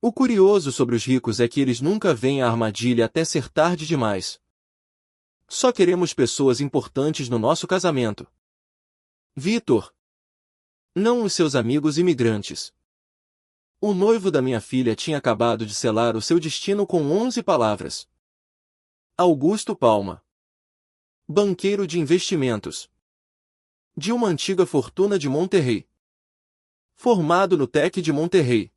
O curioso sobre os ricos é que eles nunca veem a armadilha até ser tarde demais. Só queremos pessoas importantes no nosso casamento. Vitor. Não os seus amigos imigrantes. O noivo da minha filha tinha acabado de selar o seu destino com 11 palavras. Augusto Palma. Banqueiro de investimentos. De uma antiga fortuna de Monterrey. Formado no TEC de Monterrey.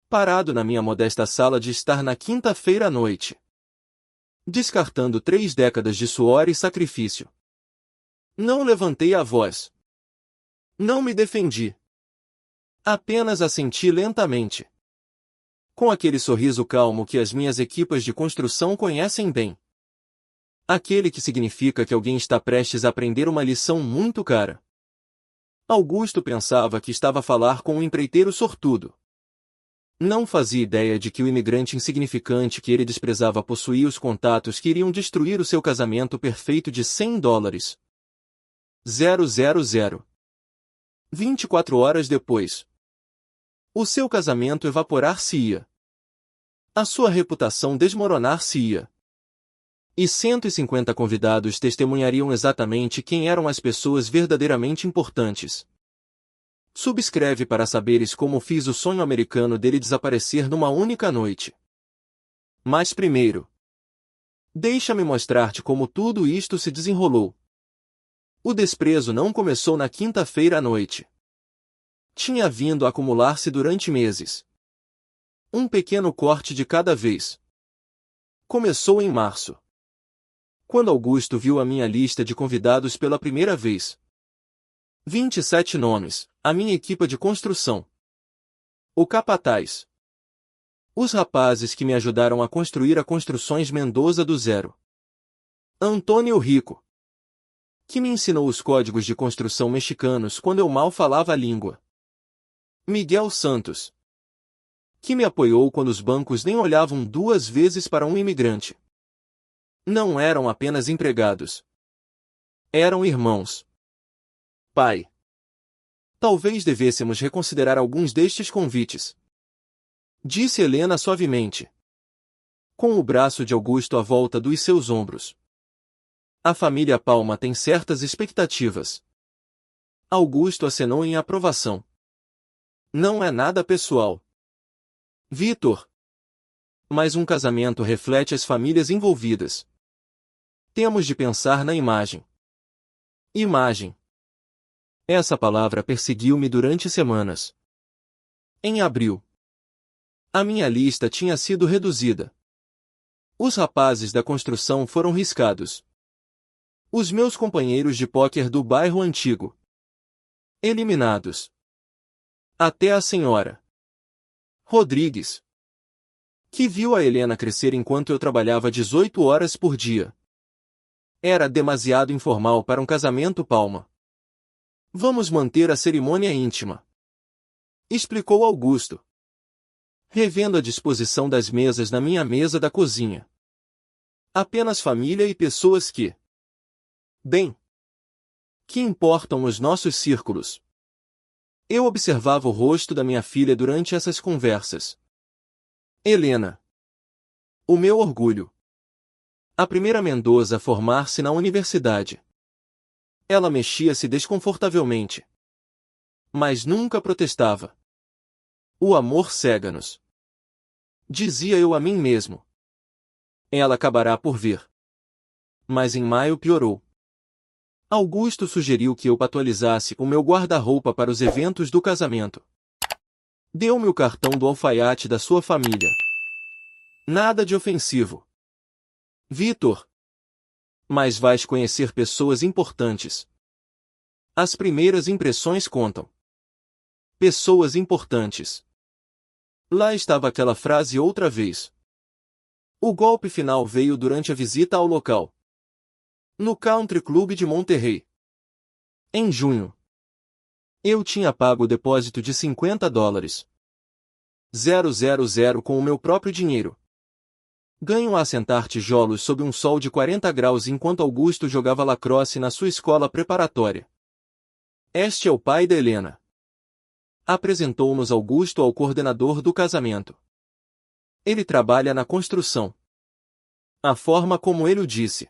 Parado na minha modesta sala de estar na quinta-feira à noite. Descartando 3 décadas de suor e sacrifício. Não levantei a voz. Não me defendi. Apenas assenti lentamente. Com aquele sorriso calmo que as minhas equipas de construção conhecem bem. Aquele que significa que alguém está prestes a aprender uma lição muito cara. Augusto pensava que estava a falar com um empreiteiro sortudo. Não fazia ideia de que o imigrante insignificante que ele desprezava possuía os contatos que iriam destruir o seu casamento perfeito de $100. 000. 24 horas depois. O seu casamento evaporar-se-ia. A sua reputação desmoronar-se-ia. E 150 convidados testemunhariam exatamente quem eram as pessoas verdadeiramente importantes. Subscreve para saberes como fiz o sonho americano dele desaparecer numa única noite. Mas primeiro, deixa-me mostrar-te como tudo isto se desenrolou. O desprezo não começou na quinta-feira à noite. Tinha vindo a acumular-se durante meses. Um pequeno corte de cada vez. Começou em março. Quando Augusto viu a minha lista de convidados pela primeira vez. 27 nomes, a minha equipa de construção. O capataz. Os rapazes que me ajudaram a construir a Construções Mendoza do zero. Antônio Rico. Que me ensinou os códigos de construção mexicanos quando eu mal falava a língua. Miguel Santos. Que me apoiou quando os bancos nem olhavam 2 vezes para um imigrante. Não eram apenas empregados. Eram irmãos. Pai. Talvez devêssemos reconsiderar alguns destes convites. Disse Helena suavemente. Com o braço de Augusto à volta dos seus ombros. A família Palma tem certas expectativas. Augusto acenou em aprovação. Não é nada pessoal. Vitor. Mas um casamento reflete as famílias envolvidas. Temos de pensar na imagem. Imagem. Essa palavra perseguiu-me durante semanas. Em abril. A minha lista tinha sido reduzida. Os rapazes da construção foram riscados. Os meus companheiros de póquer do bairro antigo. Eliminados. Até a senhora Rodrigues. Que viu a Helena crescer enquanto eu trabalhava 18 horas por dia. Era demasiado informal para um casamento Palma. Vamos manter a cerimônia íntima. Explicou Augusto. Revendo a disposição das mesas na minha mesa da cozinha. Apenas família e pessoas que... Bem. Que importam os nossos círculos. Eu observava o rosto da minha filha durante essas conversas. Helena. O meu orgulho. A primeira Mendoza a formar-se na universidade. Ela mexia-se desconfortavelmente. Mas nunca protestava. O amor cega-nos. Dizia eu a mim mesmo. Ela acabará por ver. Mas em maio piorou. Augusto sugeriu que eu atualizasse o meu guarda-roupa para os eventos do casamento. Deu-me o cartão do alfaiate da sua família. Nada de ofensivo. Vitor. Mas vais conhecer pessoas importantes. As primeiras impressões contam. Pessoas importantes. Lá estava aquela frase outra vez. O golpe final veio durante a visita ao local. No Country Club de Monterrey. Em junho. Eu tinha pago o depósito de $50. 000 com o meu próprio dinheiro. Ganho a assentar tijolos sob um sol de 40 graus enquanto Augusto jogava lacrosse na sua escola preparatória. Este é o pai da Helena. Apresentou-nos Augusto ao coordenador do casamento. Ele trabalha na construção. A forma como ele o disse.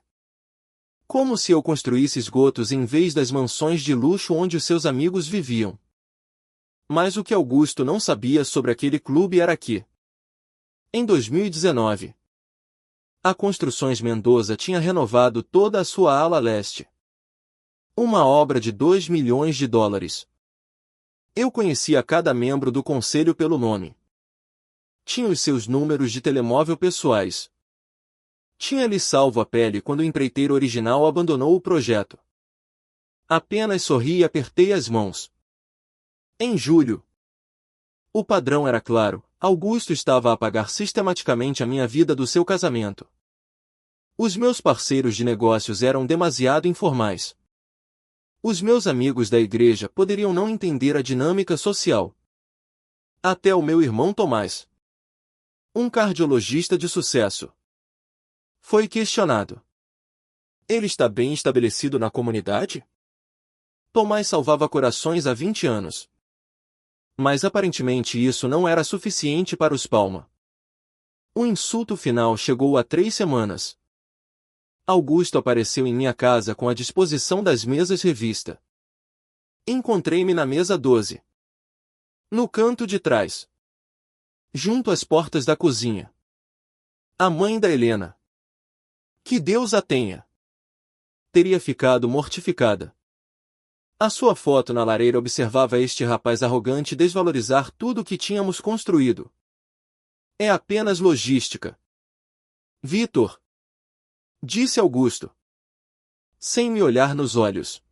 Como se eu construísse esgotos em vez das mansões de luxo onde os seus amigos viviam. Mas o que Augusto não sabia sobre aquele clube era que, em 2019, a Construções Mendoza tinha renovado toda a sua ala leste. Uma obra de 2 milhões de dólares. Eu conhecia cada membro do conselho pelo nome. Tinha os seus números de telemóvel pessoais. Tinha-lhe salvo a pele quando o empreiteiro original abandonou o projeto. Apenas sorri e apertei as mãos. Em julho. O padrão era claro, Augusto estava a pagar sistematicamente a minha vida do seu casamento. Os meus parceiros de negócios eram demasiado informais. Os meus amigos da igreja poderiam não entender a dinâmica social. Até o meu irmão Tomás, um cardiologista de sucesso, foi questionado. Ele está bem estabelecido na comunidade? Tomás salvava corações há 20 anos. Mas aparentemente isso não era suficiente para os Palma. O insulto final chegou há 3 semanas. Augusto apareceu em minha casa com a disposição das mesas revista. Encontrei-me na mesa 12. No canto de trás. Junto às portas da cozinha. A mãe da Helena. Que Deus a tenha. Teria ficado mortificada. A sua foto na lareira observava este rapaz arrogante desvalorizar tudo o que tínhamos construído. É apenas logística. Vitor, disse Augusto, sem me olhar nos olhos.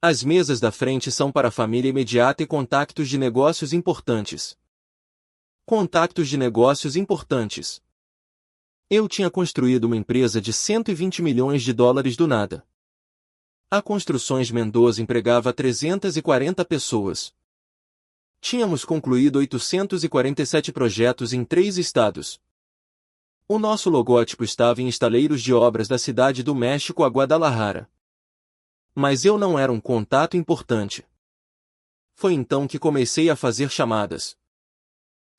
As mesas da frente são para a família imediata e contactos de negócios importantes. Contactos de negócios importantes. Eu tinha construído uma empresa de 120 milhões de dólares do nada. A Construções Mendoza empregava 340 pessoas. Tínhamos concluído 847 projetos em 3 estados. O nosso logótipo estava em estaleiros de obras da cidade do México a Guadalajara. Mas eu não era um contato importante. Foi então que comecei a fazer chamadas.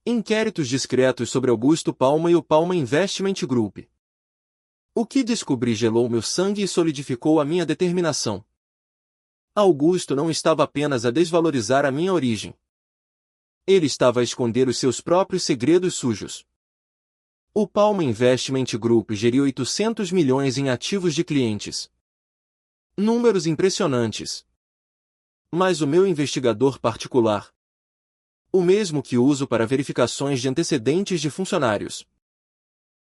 Inquéritos discretos sobre Augusto Palma e o Palma Investment Group. O que descobri gelou meu sangue e solidificou a minha determinação. Augusto não estava apenas a desvalorizar a minha origem. Ele estava a esconder os seus próprios segredos sujos. O Palma Investment Group geria 800 milhões em ativos de clientes. Números impressionantes. Mas o meu investigador particular, o mesmo que uso para verificações de antecedentes de funcionários,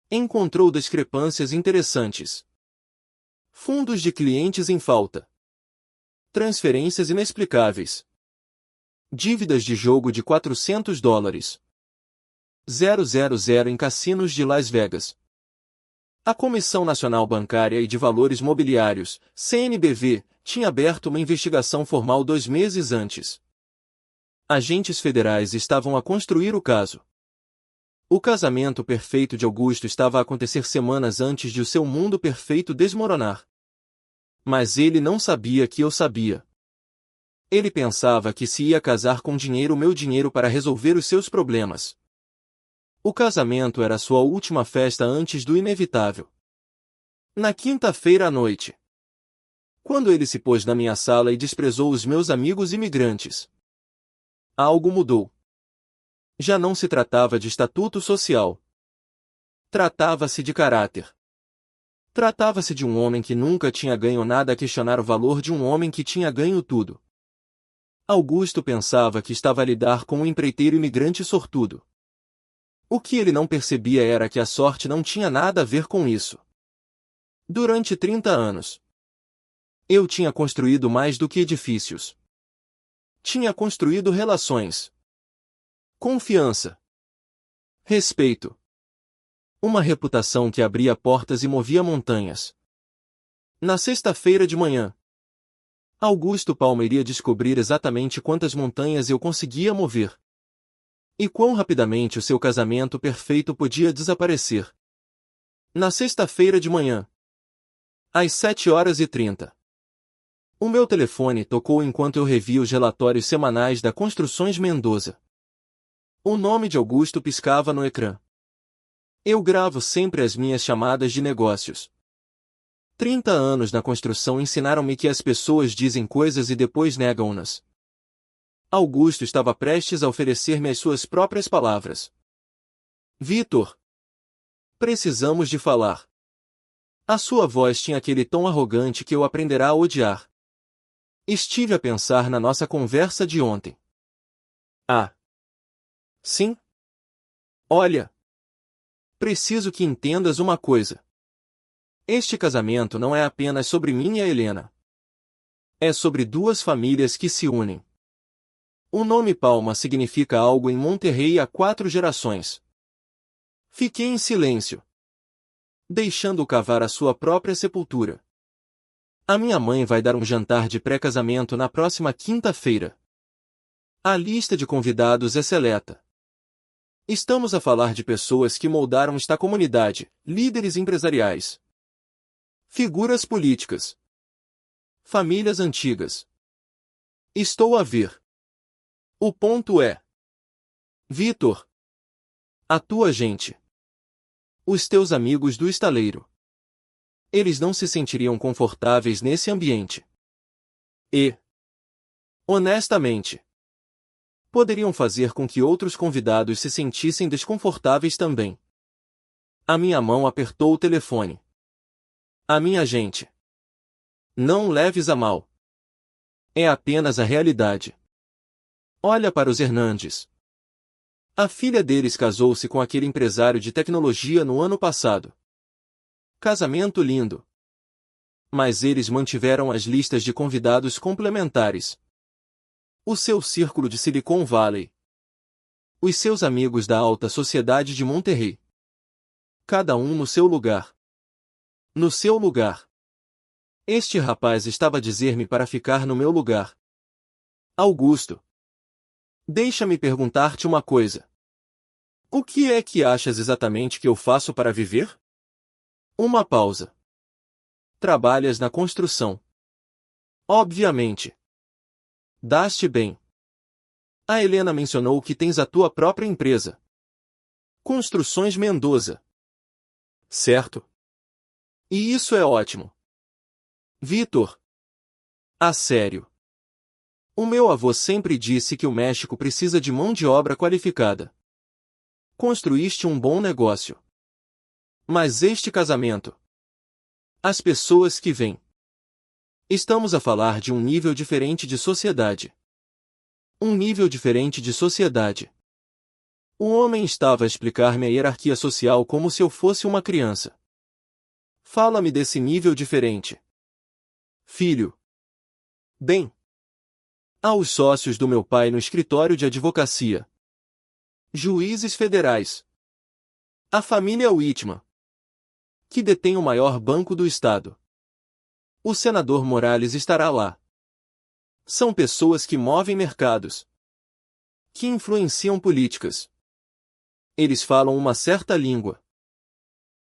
encontrou discrepâncias interessantes. Fundos de clientes em falta. Transferências inexplicáveis. Dívidas de jogo de 400 dólares. 000 em cassinos de Las Vegas. A Comissão Nacional Bancária e de Valores Mobiliários, CNBV, tinha aberto uma investigação formal 2 meses antes. Agentes federais estavam a construir o caso. O casamento perfeito de Augusto estava a acontecer semanas antes de o seu mundo perfeito desmoronar. Mas ele não sabia que eu sabia. Ele pensava que se ia casar com dinheiro, meu dinheiro, para resolver os seus problemas. O casamento era sua última festa antes do inevitável. Na quinta-feira à noite, quando ele se pôs na minha sala e desprezou os meus amigos imigrantes, algo mudou. Já não se tratava de estatuto social. Tratava-se de caráter. Tratava-se de um homem que nunca tinha ganho nada a questionar o valor de um homem que tinha ganho tudo. Augusto pensava que estava a lidar com um empreiteiro imigrante sortudo. O que ele não percebia era que a sorte não tinha nada a ver com isso. Durante 30 anos, eu tinha construído mais do que edifícios. Tinha construído relações. Confiança. Respeito. Uma reputação que abria portas e movia montanhas. Na sexta-feira de manhã, Augusto Palma iria descobrir exatamente quantas montanhas eu conseguia mover. E quão rapidamente o seu casamento perfeito podia desaparecer. Na sexta-feira de manhã, às 7h30, o meu telefone tocou enquanto eu revia os relatórios semanais da Construções Mendoza. O nome de Augusto piscava no ecrã. Eu gravo sempre as minhas chamadas de negócios. 30 anos na construção ensinaram-me que as pessoas dizem coisas e depois negam-nas. Augusto estava prestes a oferecer-me as suas próprias palavras. Vitor, precisamos de falar. A sua voz tinha aquele tom arrogante que eu aprenderá a odiar. Estive a pensar na nossa conversa de ontem. Ah. Sim? Olha. Preciso que entendas uma coisa. Este casamento não é apenas sobre mim e a Helena. É sobre duas famílias que se unem. O nome Palma significa algo em Monterrey há 4 gerações. Fiquei em silêncio, deixando-o cavar a sua própria sepultura. A minha mãe vai dar um jantar de pré-casamento na próxima quinta-feira. A lista de convidados é seleta. Estamos a falar de pessoas que moldaram esta comunidade, líderes empresariais, figuras políticas, famílias antigas. Estou a ver. O ponto é: Vitor, a tua gente, os teus amigos do estaleiro, eles não se sentiriam confortáveis nesse ambiente. E, honestamente, poderiam fazer com que outros convidados se sentissem desconfortáveis também. A minha mão apertou o telefone. A minha gente. Não leves a mal. É apenas a realidade. Olha para os Hernandes. A filha deles casou-se com aquele empresário de tecnologia no ano passado. Casamento lindo. Mas eles mantiveram as listas de convidados complementares. O seu círculo de Silicon Valley. Os seus amigos da alta sociedade de Monterrey. Cada um no seu lugar. No seu lugar. Este rapaz estava a dizer-me para ficar no meu lugar. Augusto. Deixa-me perguntar-te uma coisa. O que é que achas exatamente que eu faço para viver? Uma pausa. Trabalhas na construção. Obviamente. Daste bem. A Helena mencionou que tens a tua própria empresa. Construções Mendoza. Certo? E isso é ótimo. Vitor. A sério. O meu avô sempre disse que o México precisa de mão de obra qualificada. Construíste um bom negócio. Mas este casamento. As pessoas que vêm. Estamos a falar de um nível diferente de sociedade. Um nível diferente de sociedade. O homem estava a explicar-me a hierarquia social como se eu fosse uma criança. Fala-me desse nível diferente. Filho. Bem. Há os sócios do meu pai no escritório de advocacia. Juízes federais. A família Whitman, que detém o maior banco do estado. O senador Morales estará lá. São pessoas que movem mercados, que influenciam políticas. Eles falam uma certa língua.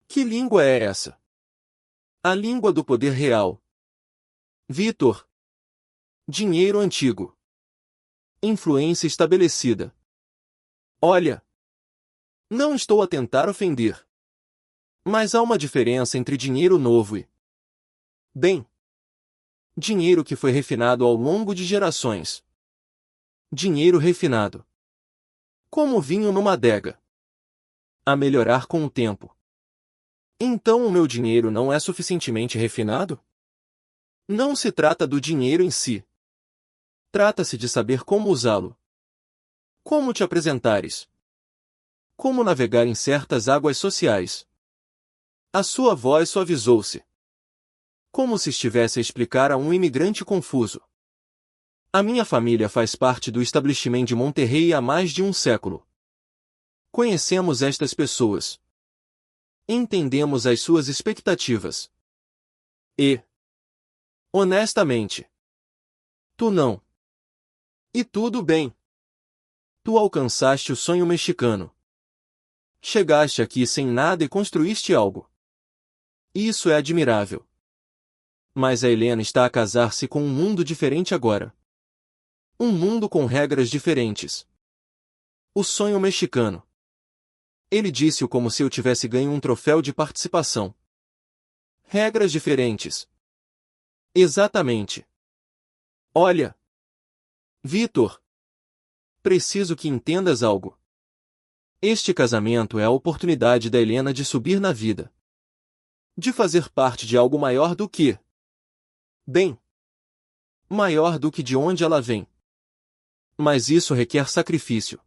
Que língua é essa? A língua do poder real. Vitor. Dinheiro antigo. Influência estabelecida. Olha. Não estou a tentar ofender. Mas há uma diferença entre dinheiro novo e... Bem. Dinheiro que foi refinado ao longo de gerações. Dinheiro refinado. Como vinho numa adega. A melhorar com o tempo. Então o meu dinheiro não é suficientemente refinado? Não se trata do dinheiro em si. Trata-se de saber como usá-lo. Como te apresentares. Como navegar em certas águas sociais. A sua voz suavizou-se. Como se estivesse a explicar a um imigrante confuso. A minha família faz parte do estabelecimento de Monterrey há mais de um século. Conhecemos estas pessoas. Entendemos as suas expectativas. E, honestamente, tu não. E tudo bem. Tu alcançaste o sonho mexicano. Chegaste aqui sem nada e construíste algo. Isso é admirável. Mas a Helena está a casar-se com um mundo diferente agora. Um mundo com regras diferentes. O sonho mexicano. Ele disse-o como se eu tivesse ganho um troféu de participação. Regras diferentes. Exatamente. Olha, Vitor, preciso que entendas algo. Este casamento é a oportunidade da Helena de subir na vida. De fazer parte de algo maior do que... Bem, maior do que de onde ela vem. Mas isso requer sacrifício.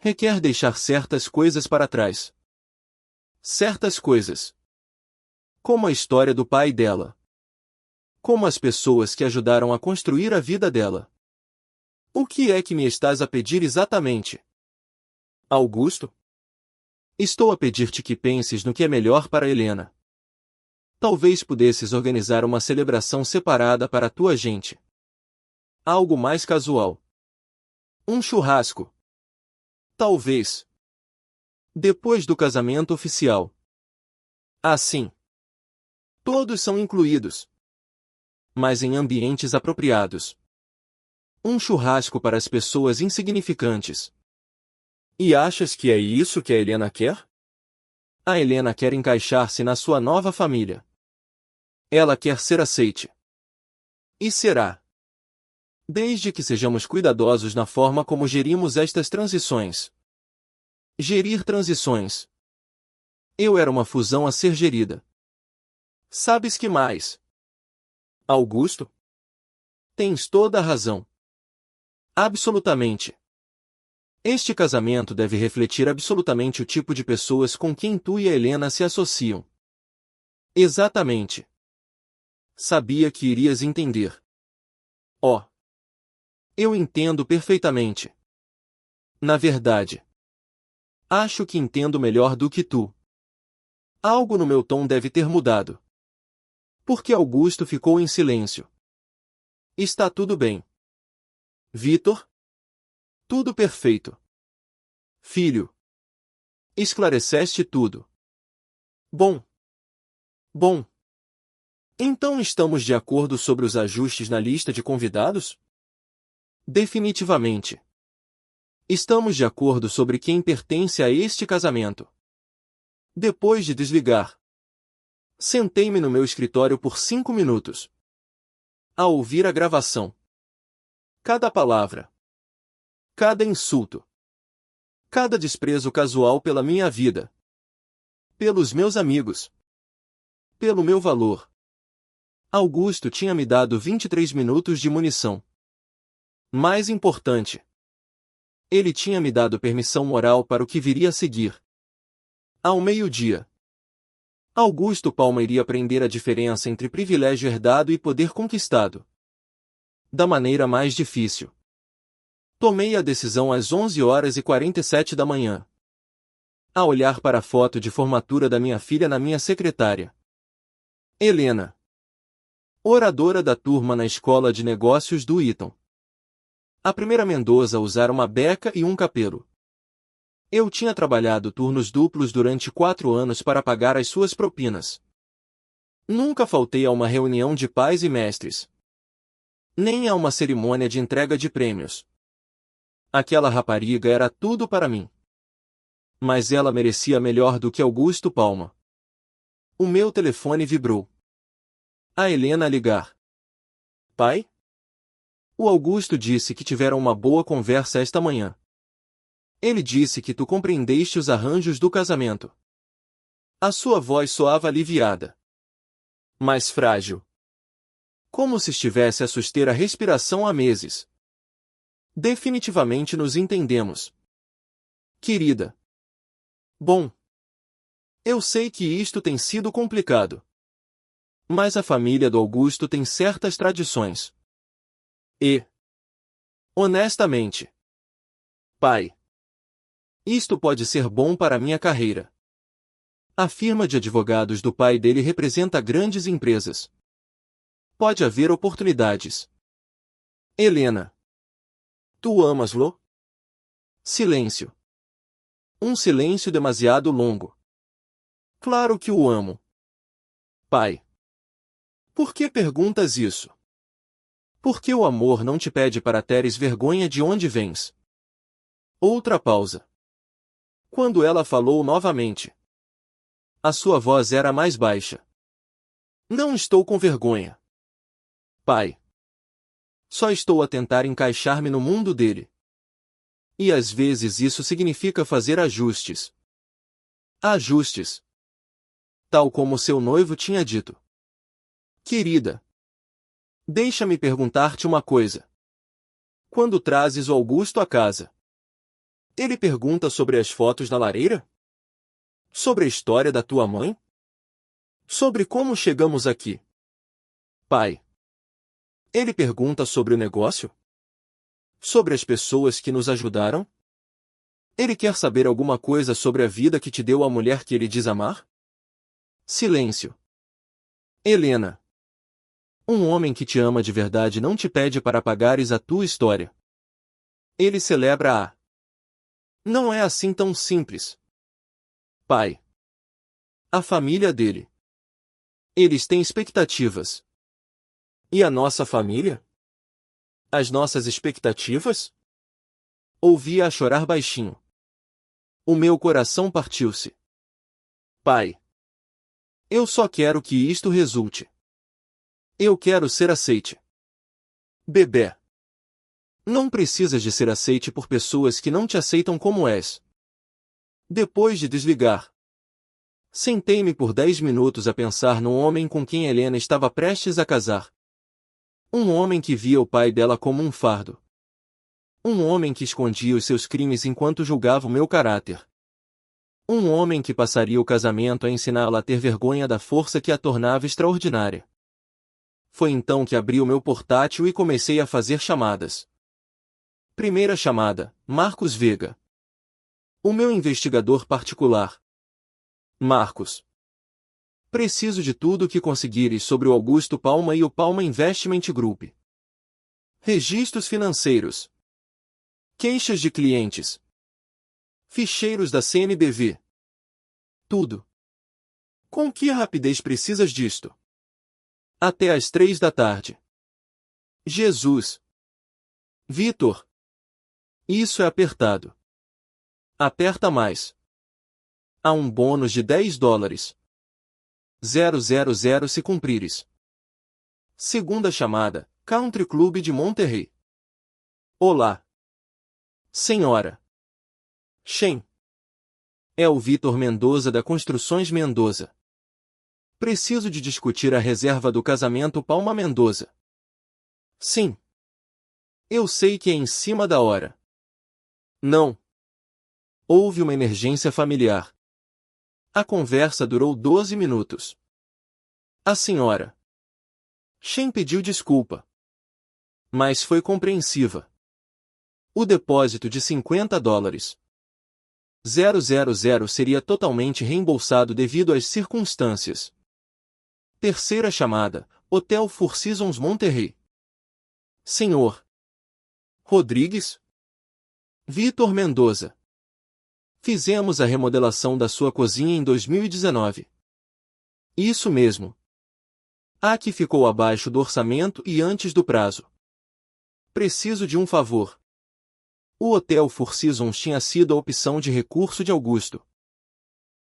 Requer deixar certas coisas para trás. Certas coisas. Como a história do pai dela. Como as pessoas que ajudaram a construir a vida dela. O que é que me estás a pedir exatamente? Augusto? Estou a pedir-te que penses no que é melhor para Helena. Talvez pudesses organizar uma celebração separada para a tua gente. Algo mais casual. Um churrasco. Talvez. Depois do casamento oficial. Assim. Todos são incluídos. Mas em ambientes apropriados. Um churrasco para as pessoas insignificantes. E achas que é isso que a Helena quer? A Helena quer encaixar-se na sua nova família. Ela quer ser aceite. E será. Desde que sejamos cuidadosos na forma como gerimos estas transições. Gerir transições. Eu era uma fusão a ser gerida. Sabes que mais? Augusto? Tens toda a razão. Absolutamente. Este casamento deve refletir absolutamente o tipo de pessoas com quem tu e a Helena se associam. Exatamente. Sabia que irias entender. Oh. Eu entendo perfeitamente. Na verdade. Acho que entendo melhor do que tu. Algo no meu tom deve ter mudado. Porque Augusto ficou em silêncio. Está tudo bem. Vitor? Tudo perfeito. Filho. Esclareceste tudo. Bom. Bom. Então estamos de acordo sobre os ajustes na lista de convidados? Definitivamente. Estamos de acordo sobre quem pertence a este casamento. Depois de desligar, sentei-me no meu escritório por 5 minutos. A ouvir a gravação. Cada palavra. Cada insulto. Cada desprezo casual pela minha vida. Pelos meus amigos. Pelo meu valor. Augusto tinha me dado 23 minutos de munição. Mais importante. Ele tinha me dado permissão moral para o que viria a seguir. Ao meio-dia. Augusto Palma iria aprender a diferença entre privilégio herdado e poder conquistado. Da maneira mais difícil. Tomei a decisão às 11h47 da manhã. A olhar para a foto de formatura da minha filha na minha secretária. Helena. Oradora da turma na escola de negócios do Eton. A primeira Mendoza a usar uma beca e um capelo. Eu tinha trabalhado turnos duplos durante 4 anos para pagar as suas propinas. Nunca faltei a uma reunião de pais e mestres. Nem a uma cerimônia de entrega de prêmios. Aquela rapariga era tudo para mim. Mas ela merecia melhor do que Augusto Palma. O meu telefone vibrou. A Helena a ligar. Pai? O Augusto disse que tiveram uma boa conversa esta manhã. Ele disse que tu compreendeste os arranjos do casamento. A sua voz soava aliviada. Mas frágil. Como se estivesse a suster a respiração há meses. Definitivamente nos entendemos. Querida. Bom. Eu sei que isto tem sido complicado. Mas a família do Augusto tem certas tradições. E, honestamente, pai, isto pode ser bom para minha carreira. A firma de advogados do pai dele representa grandes empresas. Pode haver oportunidades. Helena. Tu amas-lo? Silêncio. Um silêncio demasiado longo. Claro que o amo. Pai. Por que perguntas isso? Por que o amor não te pede para teres vergonha de onde vens? Outra pausa. Quando ela falou novamente, a sua voz era mais baixa. Não estou com vergonha, pai. Só estou a tentar encaixar-me no mundo dele. E às vezes isso significa fazer ajustes. Ajustes. Tal como seu noivo tinha dito. Querida, deixa-me perguntar-te uma coisa. Quando trazes o Augusto a casa, ele pergunta sobre as fotos na lareira? Sobre a história da tua mãe? Sobre como chegamos aqui? Pai. Ele pergunta sobre o negócio? Sobre as pessoas que nos ajudaram? Ele quer saber alguma coisa sobre a vida que te deu a mulher que ele diz amar? Silêncio. Helena. Um homem que te ama de verdade não te pede para apagares a tua história. Ele celebra a. Não é assim tão simples. Pai. A família dele. Eles têm expectativas. E a nossa família? As nossas expectativas? Ouvi-a chorar baixinho. O meu coração partiu-se. Pai. Eu só quero que isto resulte. Eu quero ser aceite. Bebê. Não precisas de ser aceite por pessoas que não te aceitam como és. Depois de desligar, sentei-me por 10 minutos a pensar no homem com quem Helena estava prestes a casar. Um homem que via o pai dela como um fardo. Um homem que escondia os seus crimes enquanto julgava o meu caráter. Um homem que passaria o casamento a ensiná-la a ter vergonha da força que a tornava extraordinária. Foi então que abri o meu portátil e comecei a fazer chamadas. Primeira chamada, Marcos Vega. O meu investigador particular. Marcos. Preciso de tudo o que conseguires sobre o Augusto Palma e o Palma Investment Group. Registros financeiros. Queixas de clientes. Ficheiros da CNBV. Tudo. Com que rapidez precisas disto? Até às 3 da tarde. Jesus. Vitor. Isso é apertado. Aperta mais. Há um bônus de $10. 000 se cumprires. Segunda chamada, Country Club de Monterrey. Olá. Senhora. Shen. É o Vitor Mendoza da Construções Mendoza. Preciso de discutir a reserva do casamento Palma Mendoza. Sim. Eu sei que é em cima da hora. Não. Houve uma emergência familiar. A conversa durou 12 minutos. A senhora Shen pediu desculpa, mas foi compreensiva. O depósito de $50. 000 seria totalmente reembolsado devido às circunstâncias. Terceira chamada, Hotel Four Seasons Monterrey. Senhor Rodrigues? Vitor Mendoza. Fizemos a remodelação da sua cozinha em 2019. Isso mesmo. A que ficou abaixo do orçamento e antes do prazo. Preciso de um favor. O Hotel Four Seasons tinha sido a opção de recurso de Augusto.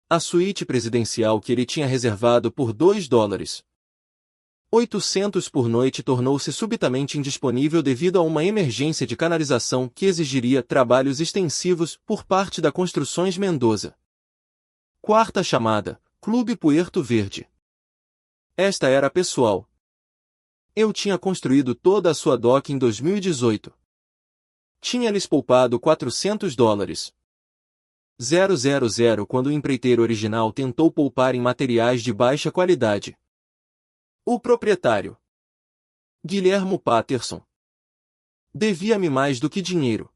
A suíte presidencial que ele tinha reservado por $2.800 por noite tornou-se subitamente indisponível devido a uma emergência de canalização que exigiria trabalhos extensivos por parte da Construções Mendoza. Quarta chamada, Clube Puerto Verde. Esta era pessoal. Eu tinha construído toda a sua doca em 2018. Tinha-lhes poupado $400. 000 quando o empreiteiro original tentou poupar em materiais de baixa qualidade. O proprietário, Guilhermo Patterson, devia-me mais do que dinheiro.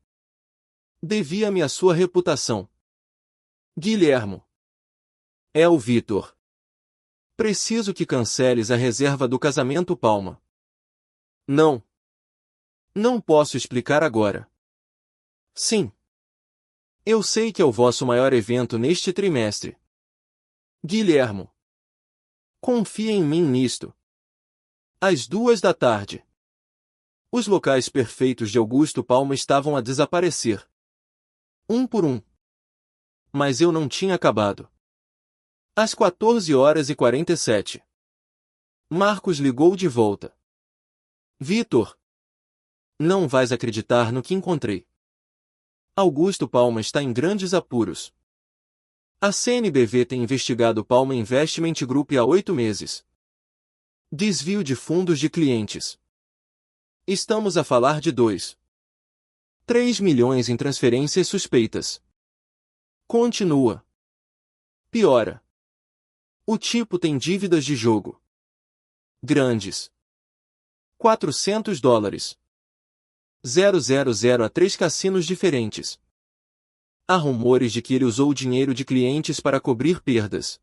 Devia-me a sua reputação. Guilhermo. É o Vitor. Preciso que canceles a reserva do casamento Palma. Não. Não posso explicar agora. Sim. Eu sei que é o vosso maior evento neste trimestre. Guilhermo. Confia em mim nisto. Às 2 da tarde. Os locais perfeitos de Augusto Palma estavam a desaparecer. Um por um. Mas eu não tinha acabado. Às 14h47. Marcos ligou de volta. Vitor, não vais acreditar no que encontrei. Augusto Palma está em grandes apuros. A CNBV tem investigado o Palma Investment Group há 8 meses. Desvio de fundos de clientes. Estamos a falar de 2,3 milhões em transferências suspeitas. Continua. Piora. O tipo tem dívidas de jogo grandes. $400. 000 a 3 cassinos diferentes. Há rumores de que ele usou o dinheiro de clientes para cobrir perdas.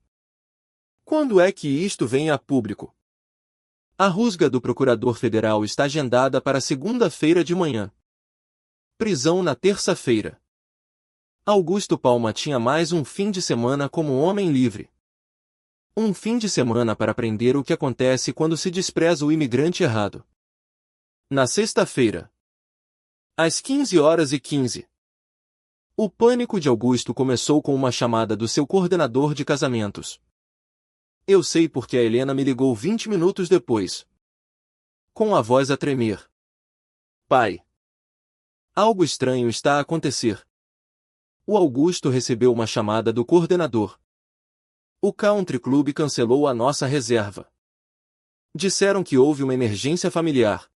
Quando é que isto vem a público? A rusga do procurador federal está agendada para segunda-feira de manhã. Prisão na terça-feira. Augusto Palma tinha mais um fim de semana como homem livre. Um fim de semana para aprender o que acontece quando se despreza o imigrante errado. Na sexta-feira, às 15h15, o pânico de Augusto começou com uma chamada do seu coordenador de casamentos. Eu sei porque a Helena me ligou 20 minutos depois. Com a voz a tremer. Pai, algo estranho está a acontecer. O Augusto recebeu uma chamada do coordenador. O Country Club cancelou a nossa reserva. Disseram que houve uma emergência familiar.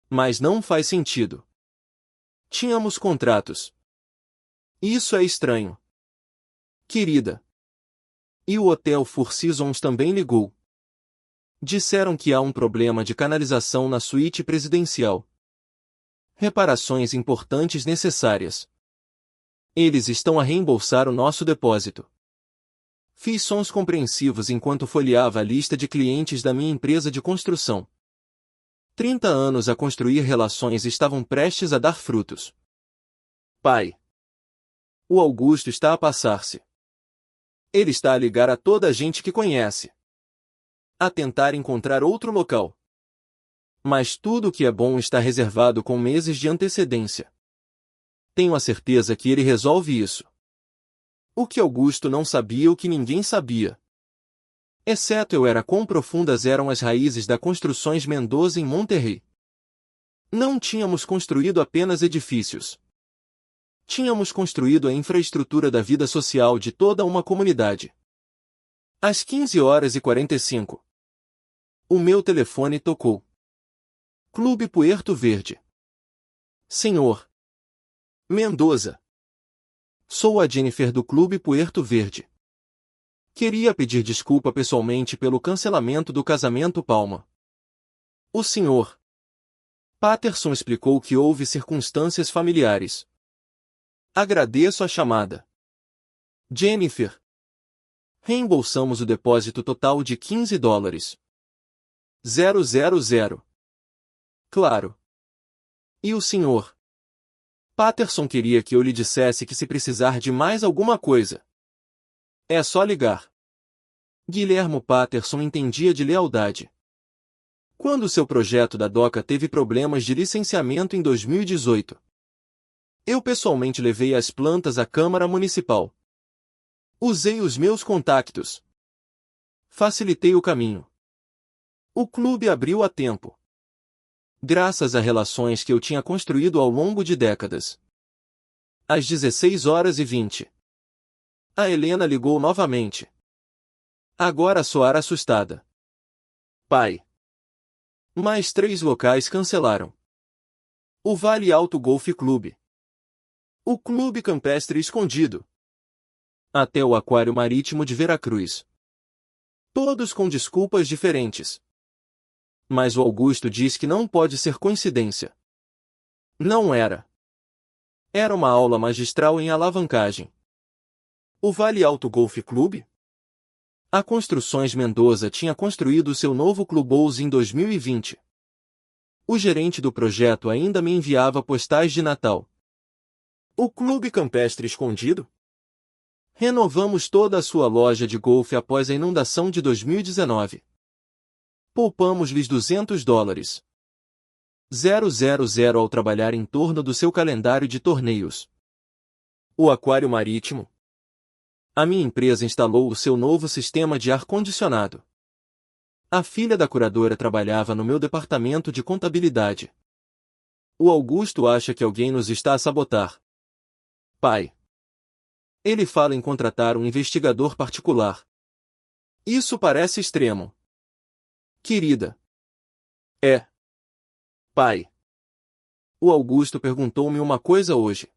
Mas não faz sentido. Tínhamos contratos. Isso é estranho. Querida. E o Hotel Four Seasons também ligou. Disseram que há um problema de canalização na suíte presidencial. Reparações importantes necessárias. Eles estão a reembolsar o nosso depósito. Fiz sons compreensivos enquanto folheava a lista de clientes da minha empresa de construção. 30 anos a construir relações estavam prestes a dar frutos. Pai. O Augusto está a passar-se. Ele está a ligar a toda a gente que conhece. A tentar encontrar outro local. Mas tudo o que é bom está reservado com meses de antecedência. Tenho a certeza que ele resolve isso. O que Augusto não sabia, o que ninguém sabia. Exceto eu, era quão profundas eram as raízes da Construções Mendoza em Monterrey. Não tínhamos construído apenas edifícios. Tínhamos construído a infraestrutura da vida social de toda uma comunidade. Às 15h45. O meu telefone tocou. Clube Puerto Verde. Senhor Mendoza. Sou a Jennifer do Clube Puerto Verde. Queria pedir desculpa pessoalmente pelo cancelamento do casamento Palma. O Sr. Patterson explicou que houve circunstâncias familiares. Agradeço a chamada. Jennifer. Reembolsamos o depósito total de $15. 000. Claro. E o Sr. Patterson queria que eu lhe dissesse que se precisar de mais alguma coisa, é só ligar. Guilhermo Patterson entendia de lealdade. Quando seu projeto da DOCA teve problemas de licenciamento em 2018, eu pessoalmente levei as plantas à Câmara Municipal. Usei os meus contactos. Facilitei o caminho. O clube abriu a tempo. Graças a relações que eu tinha construído ao longo de décadas. Às 16h20. A Helena ligou novamente. Agora a soar assustada. Pai. Mais 3 locais cancelaram. O Vale Alto Golf Clube. O Clube Campestre Escondido. Até o Aquário Marítimo de Veracruz. Todos com desculpas diferentes. Mas o Augusto diz que não pode ser coincidência. Não era. Era uma aula magistral em alavancagem. O Vale Alto Golf Clube? A Construções Mendoza tinha construído seu novo clubhouse em 2020. O gerente do projeto ainda me enviava postais de Natal. O Clube Campestre Escondido? Renovamos toda a sua loja de golfe após a inundação de 2019. Poupamos-lhes $200. 000 ao trabalhar em torno do seu calendário de torneios. O Aquário Marítimo? A minha empresa instalou o seu novo sistema de ar-condicionado. A filha da curadora trabalhava no meu departamento de contabilidade. O Augusto acha que alguém nos está a sabotar. Pai. Ele fala em contratar um investigador particular. Isso parece extremo. Querida. É. Pai. O Augusto perguntou-me uma coisa hoje.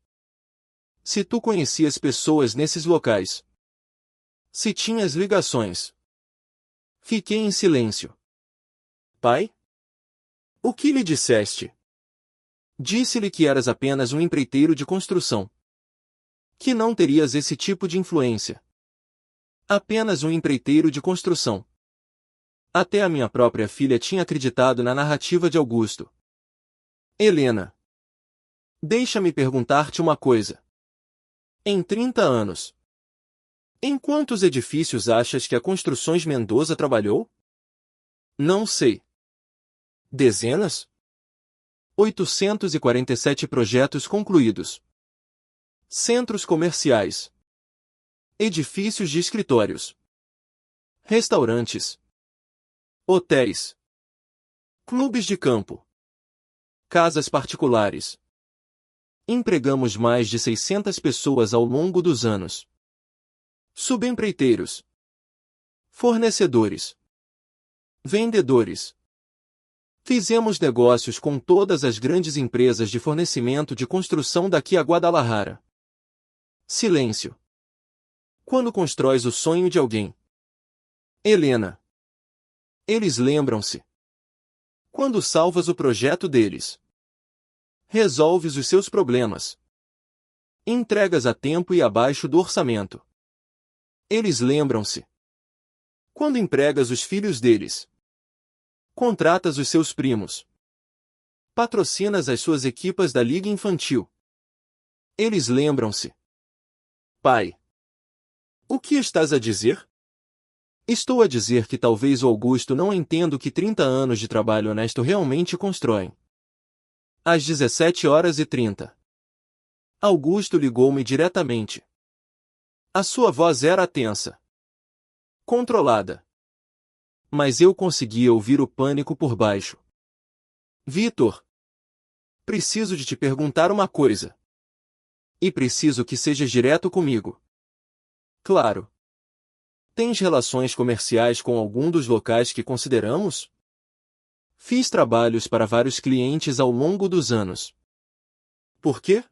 Se tu conhecias pessoas nesses locais. Se tinhas ligações. Fiquei em silêncio. Pai? O que lhe disseste? Disse-lhe que eras apenas um empreiteiro de construção. Que não terias esse tipo de influência. Apenas um empreiteiro de construção. Até a minha própria filha tinha acreditado na narrativa de Augusto. Helena. Deixa-me perguntar-te uma coisa. Em 30 anos. Em quantos edifícios achas que a Construções Mendoza trabalhou? Não sei. Dezenas? 847 projetos concluídos. Centros comerciais. Edifícios de escritórios. Restaurantes. Hotéis. Clubes de campo. Casas particulares. Empregamos mais de 600 pessoas ao longo dos anos. Subempreiteiros. Fornecedores. Vendedores. Fizemos negócios com todas as grandes empresas de fornecimento de construção daqui a Guadalajara. Silêncio. Quando constróis o sonho de alguém. Helena. Eles lembram-se. Quando salvas o projeto deles. Resolves os seus problemas. Entregas a tempo e abaixo do orçamento. Eles lembram-se. Quando empregas os filhos deles. Contratas os seus primos. Patrocinas as suas equipas da Liga Infantil. Eles lembram-se. Pai. O que estás a dizer? Estou a dizer que talvez o Augusto não entenda o que 30 anos de trabalho honesto realmente constroem. Às 17h30. Augusto ligou-me diretamente. A sua voz era tensa. Controlada. Mas eu conseguia ouvir o pânico por baixo. Vitor. Preciso de te perguntar uma coisa. E preciso que sejas direto comigo. Claro. Tens relações comerciais com algum dos locais que consideramos? Fiz trabalhos para vários clientes ao longo dos anos. Por quê?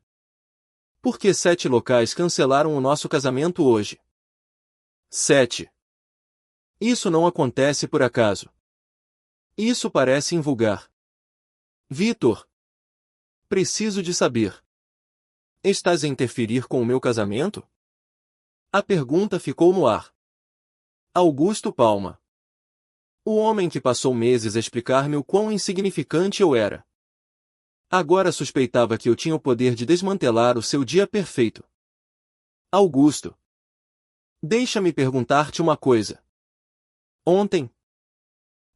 Porque 7 locais cancelaram o nosso casamento hoje. 7. Isso não acontece por acaso. Isso parece invulgar. Vitor. Preciso de saber. Estás a interferir com o meu casamento? A pergunta ficou no ar. Augusto Palma. O homem que passou meses a explicar-me o quão insignificante eu era. Agora suspeitava que eu tinha o poder de desmantelar o seu dia perfeito. Augusto. Deixa-me perguntar-te uma coisa. Ontem,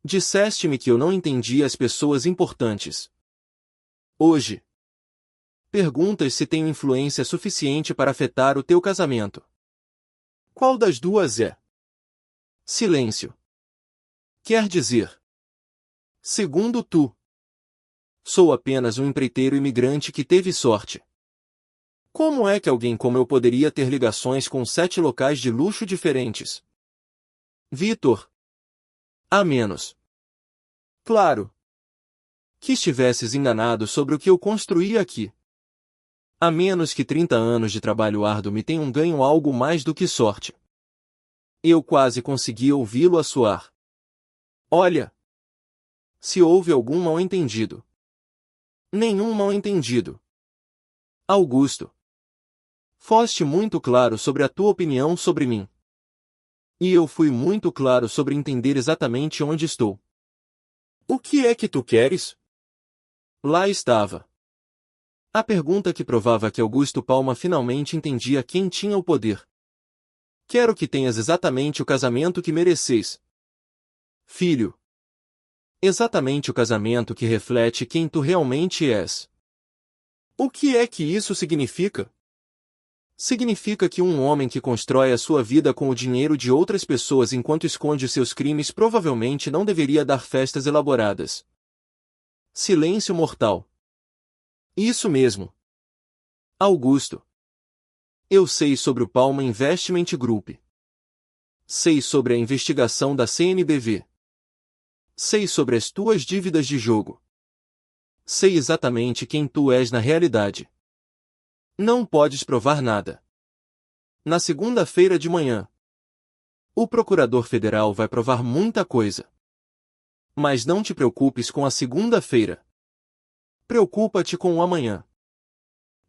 disseste-me que eu não entendia as pessoas importantes. Hoje, perguntas se tenho influência suficiente para afetar o teu casamento. Qual das duas é? Silêncio. Quer dizer, segundo tu, sou apenas um empreiteiro imigrante que teve sorte. Como é que alguém como eu poderia ter ligações com 7 locais de luxo diferentes? Vitor. A menos. Claro. Que estivesses enganado sobre o que eu construí aqui. A menos que 30 anos de trabalho árduo me tenham ganho algo mais do que sorte. Eu quase consegui ouvi-lo assoar. Olha. Se houve algum mal-entendido. Nenhum mal-entendido. Augusto. Foste muito claro sobre a tua opinião sobre mim. E eu fui muito claro sobre entender exatamente onde estou. O que é que tu queres? Lá estava. A pergunta que provava que Augusto Palma finalmente entendia quem tinha o poder. Quero que tenhas exatamente o casamento que mereceis. Filho. Exatamente o casamento que reflete quem tu realmente és. O que é que isso significa? Significa que um homem que constrói a sua vida com o dinheiro de outras pessoas enquanto esconde seus crimes provavelmente não deveria dar festas elaboradas. Silêncio mortal. Isso mesmo. Augusto. Eu sei sobre o Palma Investment Group. Sei sobre a investigação da CNBV. Sei sobre as tuas dívidas de jogo. Sei exatamente quem tu és na realidade. Não podes provar nada. Na segunda-feira de manhã, o procurador federal vai provar muita coisa. Mas não te preocupes com a segunda-feira. Preocupa-te com o amanhã.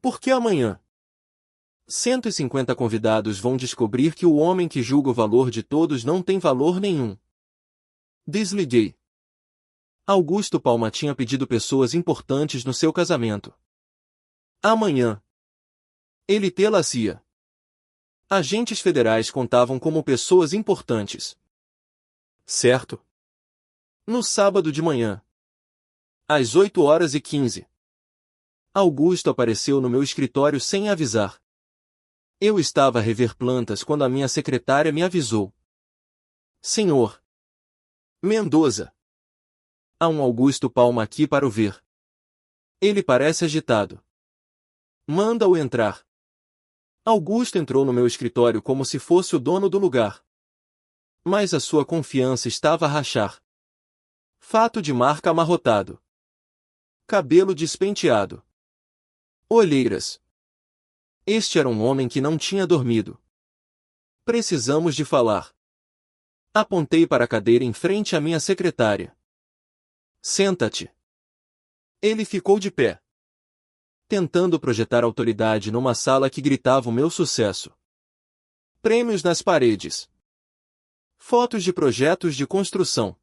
Por que amanhã? 150 convidados vão descobrir que o homem que julga o valor de todos não tem valor nenhum. Desliguei. Augusto Palma tinha pedido pessoas importantes no seu casamento. Amanhã. Ele tê-las-ia. Agentes federais contavam como pessoas importantes. Certo? No sábado de manhã. Às 8h15. Augusto apareceu no meu escritório sem avisar. Eu estava a rever plantas quando a minha secretária me avisou. Senhor Mendoza. Há um Augusto Palma aqui para o ver. Ele parece agitado. Manda-o entrar. Augusto entrou no meu escritório como se fosse o dono do lugar. Mas a sua confiança estava a rachar. Fato de marca amarrotado. Cabelo despenteado. Olheiras. Este era um homem que não tinha dormido. Precisamos de falar. Apontei para a cadeira em frente à minha secretária. Senta-te. Ele ficou de pé, tentando projetar autoridade numa sala que gritava o meu sucesso. Prêmios nas paredes. Fotos de projetos de construção.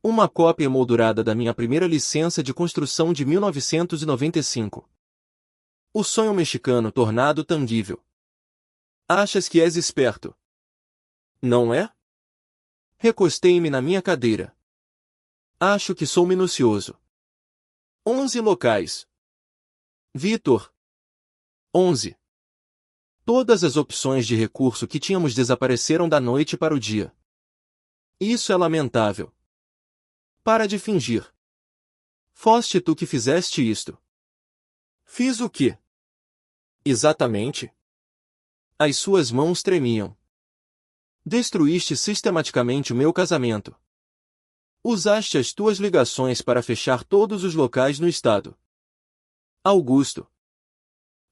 Uma cópia emoldurada da minha primeira licença de construção de 1995. O sonho mexicano tornado tangível. Achas que és esperto? Não é? Recostei-me na minha cadeira. Acho que sou minucioso. 11 locais. Vitor. 11. Todas as opções de recurso que tínhamos desapareceram da noite para o dia. Isso é lamentável. Para de fingir. Foste tu que fizeste isto. Fiz o quê? Exatamente. As suas mãos tremiam. Destruíste sistematicamente o meu casamento. Usaste as tuas ligações para fechar todos os locais no estado. Augusto.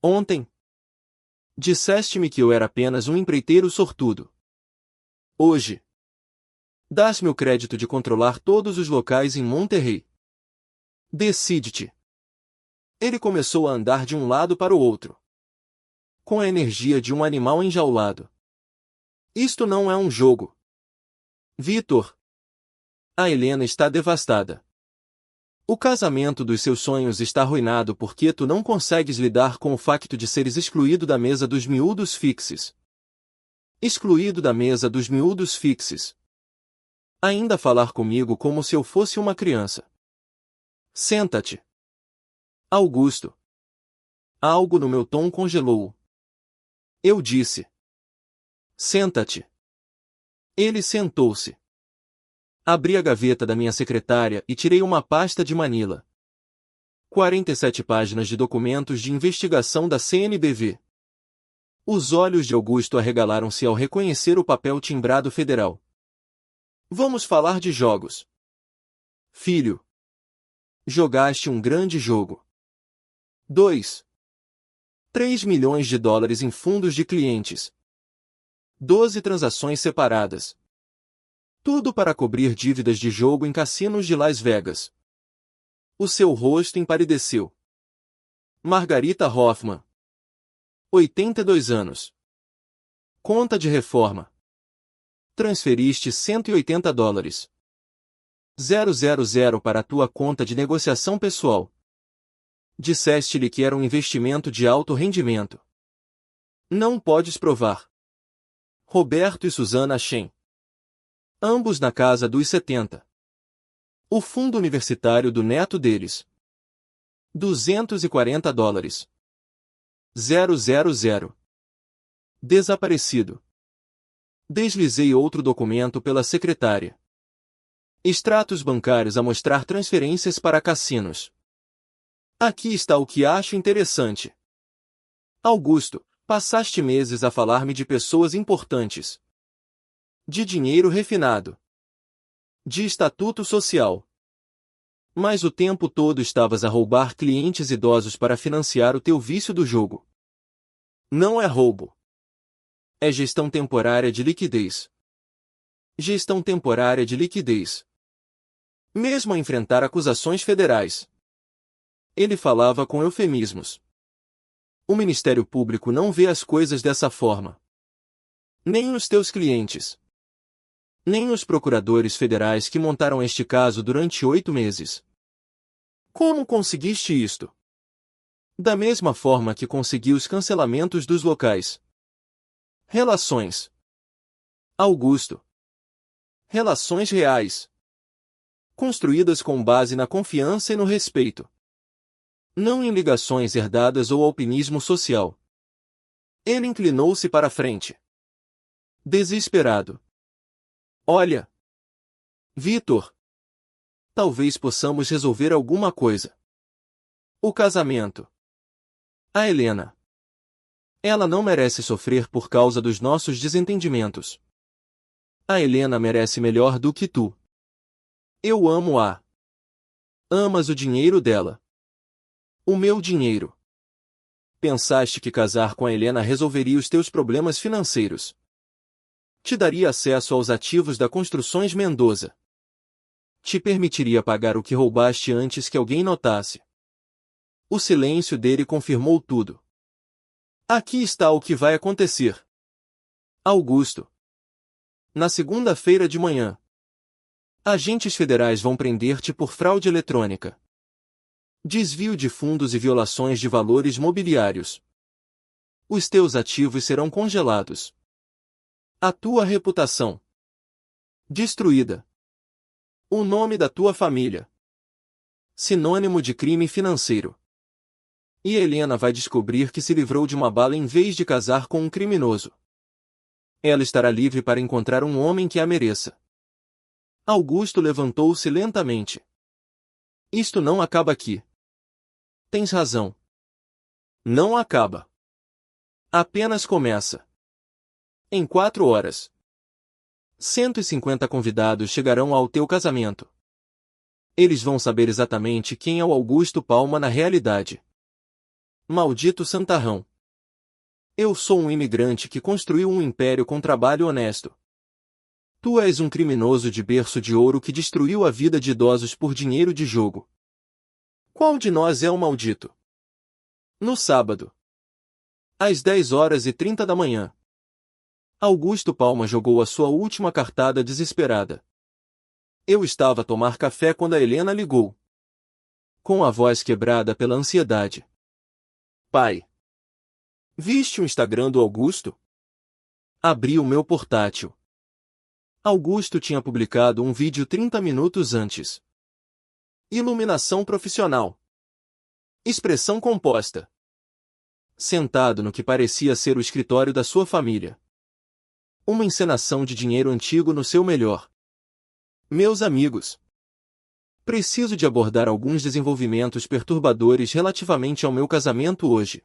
Ontem, disseste-me que eu era apenas um empreiteiro sortudo. Hoje, dás-me o crédito de controlar todos os locais em Monterrey. Decide-te. Ele começou a andar de um lado para o outro, com a energia de um animal enjaulado. Isto não é um jogo. Vitor. A Helena está devastada. O casamento dos seus sonhos está arruinado porque tu não consegues lidar com o facto de seres excluído da mesa dos miúdos fixes. Excluído da mesa dos miúdos fixes. Ainda falar comigo como se eu fosse uma criança. Senta-te. Augusto. Algo no meu tom congelou-o. Eu disse. Senta-te. Ele sentou-se. Abri a gaveta da minha secretária e tirei uma pasta de Manila. 47 páginas de documentos de investigação da CNBV. Os olhos de Augusto arregalaram-se ao reconhecer o papel timbrado federal. Vamos falar de jogos. Filho. Jogaste um grande jogo. 2. 3 milhões de dólares em fundos de clientes. 12 transações separadas. Tudo para cobrir dívidas de jogo em cassinos de Las Vegas. O seu rosto empalideceu. Margarita Hoffman. 82 anos. Conta de reforma. Transferiste $180. 000 para a tua conta de negociação pessoal. Disseste-lhe que era um investimento de alto rendimento. Não podes provar. Roberto e Susana Shen. Ambos na casa dos 70. O fundo universitário do neto deles. $240. 000. Desaparecido. Deslizei outro documento pela secretária. Extratos bancários a mostrar transferências para cassinos. Aqui está o que acho interessante. Augusto, passaste meses a falar-me de pessoas importantes. De dinheiro refinado. De estatuto social. Mas o tempo todo estavas a roubar clientes idosos para financiar o teu vício do jogo. Não é roubo. É gestão temporária de liquidez. Gestão temporária de liquidez. Mesmo a enfrentar acusações federais. Ele falava com eufemismos. O Ministério Público não vê as coisas dessa forma. Nem os teus clientes. Nem os procuradores federais que montaram este caso durante 8 meses. Como conseguiste isto? Da mesma forma que consegui os cancelamentos dos locais. Relações. Augusto. Relações reais. Construídas com base na confiança e no respeito. Não em ligações herdadas ou alpinismo social. Ele inclinou-se para a frente. Desesperado. Olha. Vitor. Talvez possamos resolver alguma coisa. O casamento. A Helena. Ela não merece sofrer por causa dos nossos desentendimentos. A Helena merece melhor do que tu. Eu amo-a. Amas o dinheiro dela. O meu dinheiro. Pensaste que casar com a Helena resolveria os teus problemas financeiros. Te daria acesso aos ativos da Construções Mendoza. Te permitiria pagar o que roubaste antes que alguém notasse. O silêncio dele confirmou tudo. Aqui está o que vai acontecer. Augusto. Na segunda-feira de manhã. Agentes federais vão prender-te por fraude eletrônica. Desvio de fundos e violações de valores mobiliários. Os teus ativos serão congelados. A tua reputação. Destruída. O nome da tua família. Sinônimo de crime financeiro. E Helena vai descobrir que se livrou de uma bala em vez de casar com um criminoso. Ela estará livre para encontrar um homem que a mereça. Augusto levantou-se lentamente. Isto não acaba aqui. Tens razão. Não acaba. Apenas começa. Em 4 horas. 150 convidados chegarão ao teu casamento. Eles vão saber exatamente quem é o Augusto Palma na realidade. Maldito santarrão. Eu sou um imigrante que construiu um império com trabalho honesto. Tu és um criminoso de berço de ouro que destruiu a vida de idosos por dinheiro de jogo. Qual de nós é o maldito? No sábado. Às 10h30 da manhã. Augusto Palma jogou a sua última cartada desesperada. Eu estava a tomar café quando a Helena ligou. Com a voz quebrada pela ansiedade. Pai. Viste o Instagram do Augusto? Abri o meu portátil. Augusto tinha publicado um vídeo 30 minutos antes. Iluminação profissional. Expressão composta. Sentado no que parecia ser o escritório da sua família. Uma encenação de dinheiro antigo no seu melhor. Meus amigos. Preciso de abordar alguns desenvolvimentos perturbadores relativamente ao meu casamento hoje.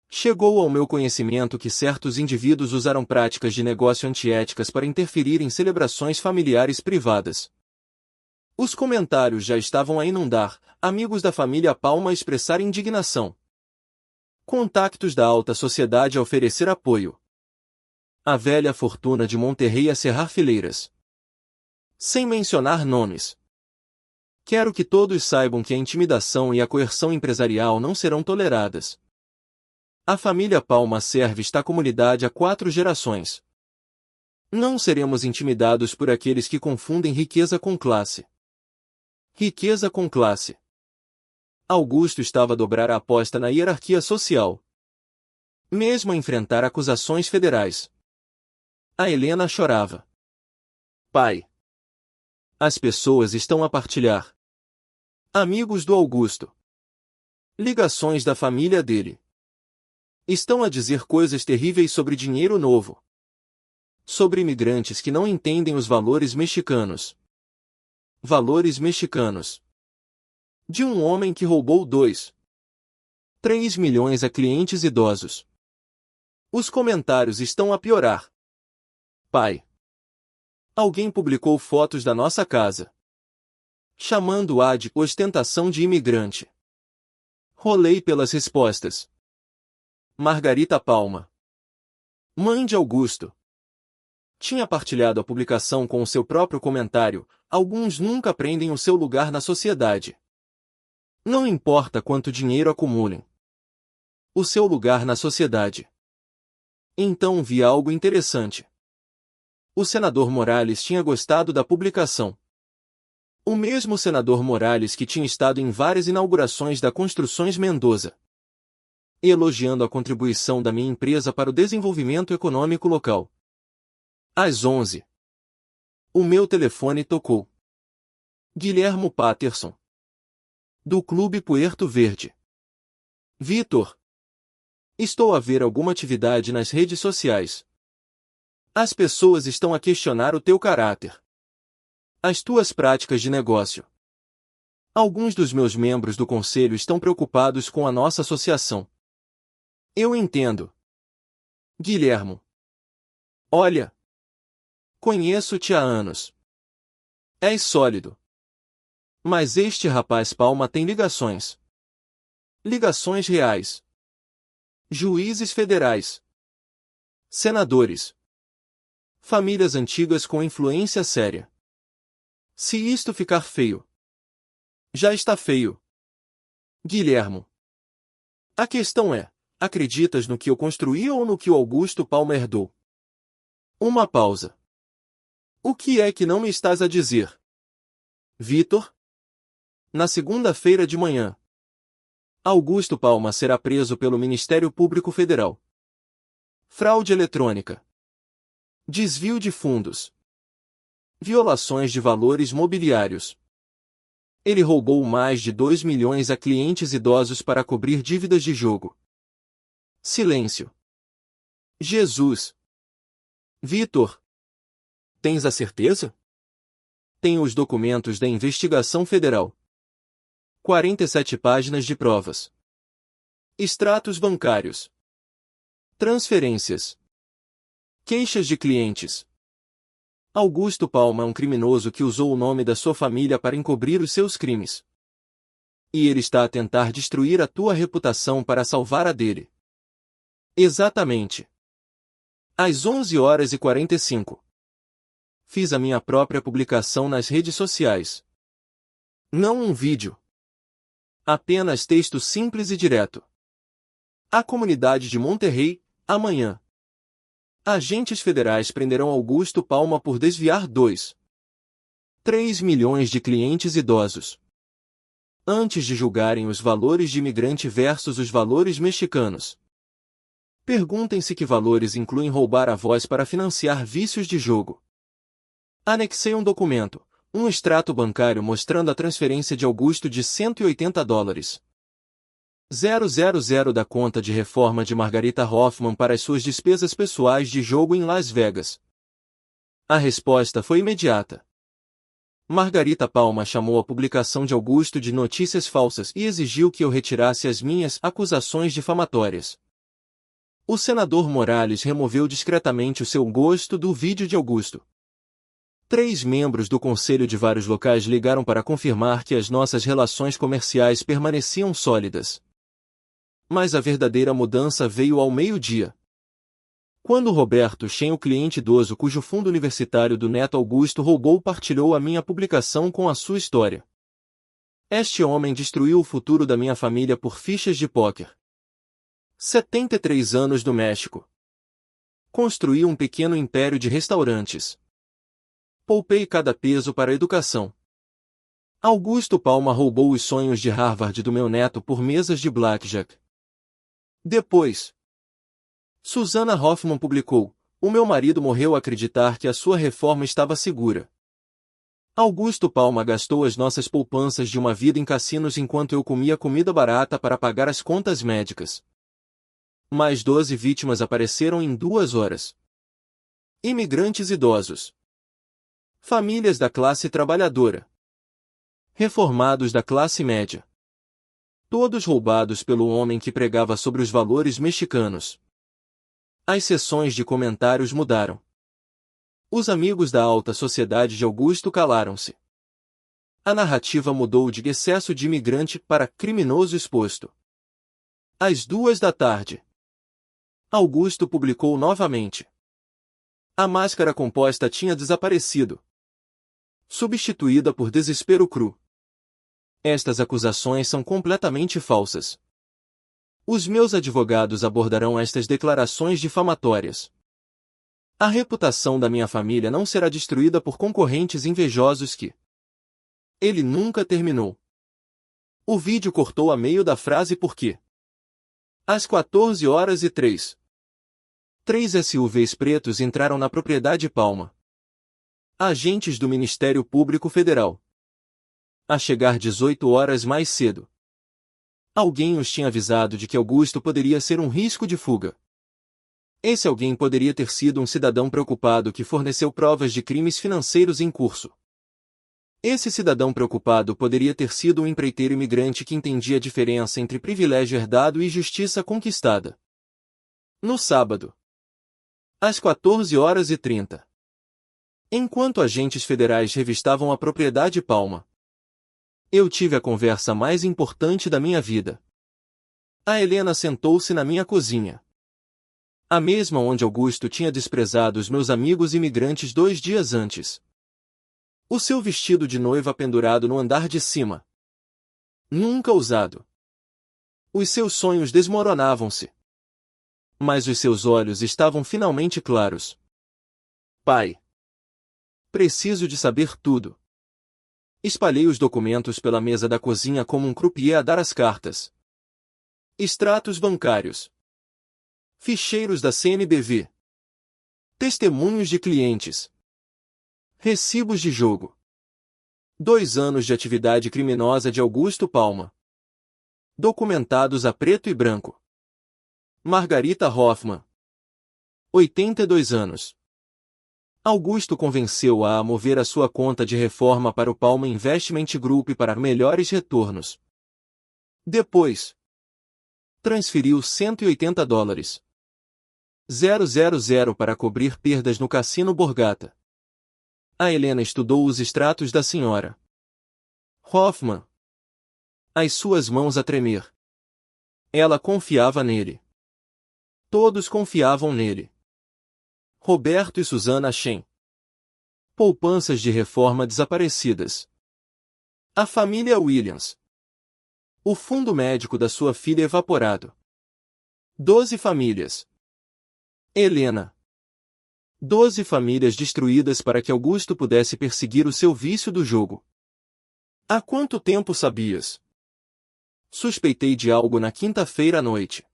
Chegou ao meu conhecimento que certos indivíduos usaram práticas de negócio antiéticas para interferir em celebrações familiares privadas. Os comentários já estavam a inundar, amigos da família Palma a expressar indignação. Contactos da alta sociedade a oferecer apoio. A velha fortuna de Monterrey a cerrar fileiras. Sem mencionar nomes. Quero que todos saibam que a intimidação e a coerção empresarial não serão toleradas. A família Palma serve esta comunidade há 4 gerações. Não seremos intimidados por aqueles que confundem riqueza com classe. Riqueza com classe. Augusto estava a dobrar a aposta na hierarquia social. Mesmo a enfrentar acusações federais. A Helena chorava. Pai. As pessoas estão a partilhar. Amigos do Augusto. Ligações da família dele. Estão a dizer coisas terríveis sobre dinheiro novo. Sobre imigrantes que não entendem os valores mexicanos. Valores mexicanos. De um homem que roubou 2,3 milhões a clientes idosos. Os comentários estão a piorar. Pai. Alguém publicou fotos da nossa casa, chamando-a de ostentação de imigrante. Rolei pelas respostas. Margarita Palma, mãe de Augusto, tinha partilhado a publicação com o seu próprio comentário: alguns nunca aprendem o seu lugar na sociedade. Não importa quanto dinheiro acumulem. O seu lugar na sociedade. Então vi algo interessante. O senador Morales tinha gostado da publicação. O mesmo senador Morales que tinha estado em várias inaugurações da Construções Mendoza, elogiando a contribuição da minha empresa para o desenvolvimento econômico local. Às 11. O meu telefone tocou. Guilhermo Patterson, do Clube Puerto Verde. Vitor. Estou a ver alguma atividade nas redes sociais. As pessoas estão a questionar o teu caráter. As tuas práticas de negócio. Alguns dos meus membros do conselho estão preocupados com a nossa associação. Eu entendo. Guilhermo. Olha. Conheço-te há anos. És sólido. Mas este rapaz Palma tem ligações. Ligações reais. Juízes federais. Senadores. Famílias antigas com influência séria. Se isto ficar feio. Já está feio. Guilhermo. A questão é, acreditas no que eu construí ou no que o Augusto Palma herdou? Uma pausa. O que é que não me estás a dizer? Vitor? Na segunda-feira de manhã, Augusto Palma será preso pelo Ministério Público Federal. Fraude eletrônica. Desvio de fundos. Violações de valores mobiliários. Ele roubou mais de 2 milhões a clientes idosos para cobrir dívidas de jogo. Silêncio. Jesus. Vitor. Tens a certeza? Tenho os documentos da investigação federal. 47 páginas de provas. Extratos bancários. Transferências. Queixas de clientes. Augusto Palma é um criminoso que usou o nome da sua família para encobrir os seus crimes. E ele está a tentar destruir a tua reputação para salvar a dele. Exatamente. Às 11h45. Fiz a minha própria publicação nas redes sociais. Não um vídeo. Apenas texto simples e direto. A comunidade de Monterrey, amanhã. Agentes federais prenderão Augusto Palma por desviar 2,3 milhões de clientes idosos. Antes de julgarem os valores de imigrante versus os valores mexicanos. Perguntem-se que valores incluem roubar a voz para financiar vícios de jogo. Anexei um documento, um extrato bancário mostrando a transferência de Augusto de $180,000 da conta de reforma de Margarita Hoffman para as suas despesas pessoais de jogo em Las Vegas. A resposta foi imediata. Margarita Palma chamou a publicação de Augusto de notícias falsas e exigiu que eu retirasse as minhas acusações difamatórias. O senador Morales removeu discretamente o seu gosto do vídeo de Augusto. 3 membros do conselho de vários locais ligaram para confirmar que as nossas relações comerciais permaneciam sólidas. Mas a verdadeira mudança veio ao meio-dia. Quando Roberto Chen, o cliente idoso cujo fundo universitário do neto Augusto roubou, partilhou a minha publicação com a sua história. Este homem destruiu o futuro da minha família por fichas de póquer. 73 anos do México. Construí um pequeno império de restaurantes. Poupei cada peso para a educação. Augusto Palma roubou os sonhos de Harvard do meu neto por mesas de blackjack. Depois, Susana Hoffman publicou: o meu marido morreu a acreditar que a sua reforma estava segura. Augusto Palma gastou as nossas poupanças de uma vida em cassinos enquanto eu comia comida barata para pagar as contas médicas. Mais 12 vítimas apareceram em 2 horas. Imigrantes idosos. Famílias da classe trabalhadora. Reformados da classe média. Todos roubados pelo homem que pregava sobre os valores mexicanos. As sessões de comentários mudaram. Os amigos da alta sociedade de Augusto calaram-se. A narrativa mudou de excesso de imigrante para criminoso exposto. Às 2 da tarde. Augusto publicou novamente. A máscara composta tinha desaparecido, substituída por desespero cru. Estas acusações são completamente falsas. Os meus advogados abordarão estas declarações difamatórias. A reputação da minha família não será destruída por concorrentes invejosos que... Ele nunca terminou. O vídeo cortou a meio da frase porque... Às 14h03. 3 SUVs pretos entraram na propriedade Palma. Agentes do Ministério Público Federal. A chegar 18 horas mais cedo. Alguém os tinha avisado de que Augusto poderia ser um risco de fuga. Esse alguém poderia ter sido um cidadão preocupado que forneceu provas de crimes financeiros em curso. Esse cidadão preocupado poderia ter sido um empreiteiro imigrante que entendia a diferença entre privilégio herdado e justiça conquistada. No sábado, às 14h30, enquanto agentes federais revistavam a propriedade Palma, eu tive a conversa mais importante da minha vida. A Helena sentou-se na minha cozinha. A mesma onde Augusto tinha desprezado os meus amigos imigrantes 2 dias antes. O seu vestido de noiva pendurado no andar de cima. Nunca usado. Os seus sonhos desmoronavam-se. Mas os seus olhos estavam finalmente claros. Pai. Preciso de saber tudo. Espalhei os documentos pela mesa da cozinha como um croupier a dar as cartas. Extratos bancários. Ficheiros da CNBV. Testemunhos de clientes. Recibos de jogo. 2 anos de atividade criminosa de Augusto Palma. Documentados a preto e branco. Margarita Hoffman. 82 anos. Augusto convenceu-a a mover a sua conta de reforma para o Palma Investment Group para melhores retornos. Depois, transferiu $180. 000 para cobrir perdas no Cassino Borgata. A Helena estudou os extratos da senhora Hoffman. As suas mãos a tremer. Ela confiava nele. Todos confiavam nele. Roberto e Susana Shen. Poupanças de reforma desaparecidas. A família Williams. O fundo médico da sua filha evaporado. 12 famílias. Helena. 12 famílias destruídas para que Augusto pudesse perseguir o seu vício do jogo. Há quanto tempo sabias? Suspeitei de algo na quinta-feira à noite.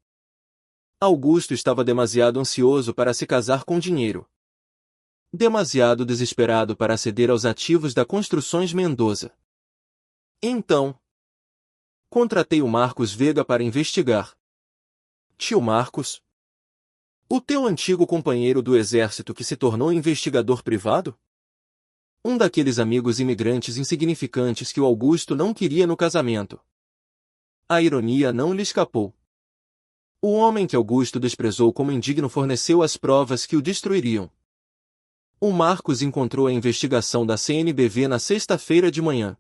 Augusto estava demasiado ansioso para se casar com dinheiro. Demasiado desesperado para ceder aos ativos da Construções Mendoza. Então, contratei o Marcos Vega para investigar. Tio Marcos? O teu antigo companheiro do exército que se tornou investigador privado? Um daqueles amigos imigrantes insignificantes que o Augusto não queria no casamento. A ironia não lhe escapou. O homem que Augusto desprezou como indigno forneceu as provas que o destruiriam. O Marcos encontrou a investigação da CNBV na sexta-feira de manhã.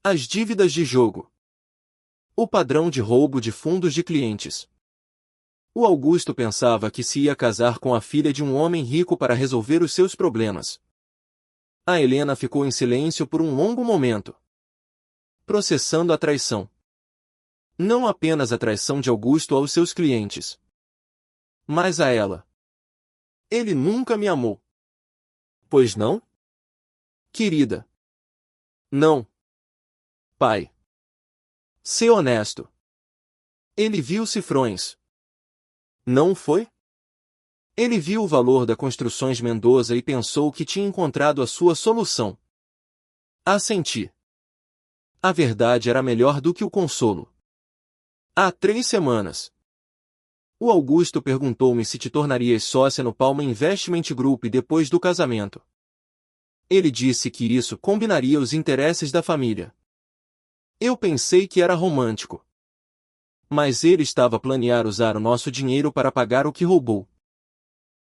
As dívidas de jogo. O padrão de roubo de fundos de clientes. O Augusto pensava que se ia casar com a filha de um homem rico para resolver os seus problemas. A Helena ficou em silêncio por um longo momento, processando a traição. Não apenas a traição de Augusto aos seus clientes, mas a ela. Ele nunca me amou. Pois não? Querida. Não. Pai. Sê honesto. Ele viu cifrões. Não foi? Ele viu o valor da Construções Mendoza e pensou que tinha encontrado a sua solução. Assenti. A verdade era melhor do que o consolo. Há 3 semanas. O Augusto perguntou-me se te tornarias sócia no Palma Investment Group depois do casamento. Ele disse que isso combinaria os interesses da família. Eu pensei que era romântico. Mas ele estava a planear usar o nosso dinheiro para pagar o que roubou.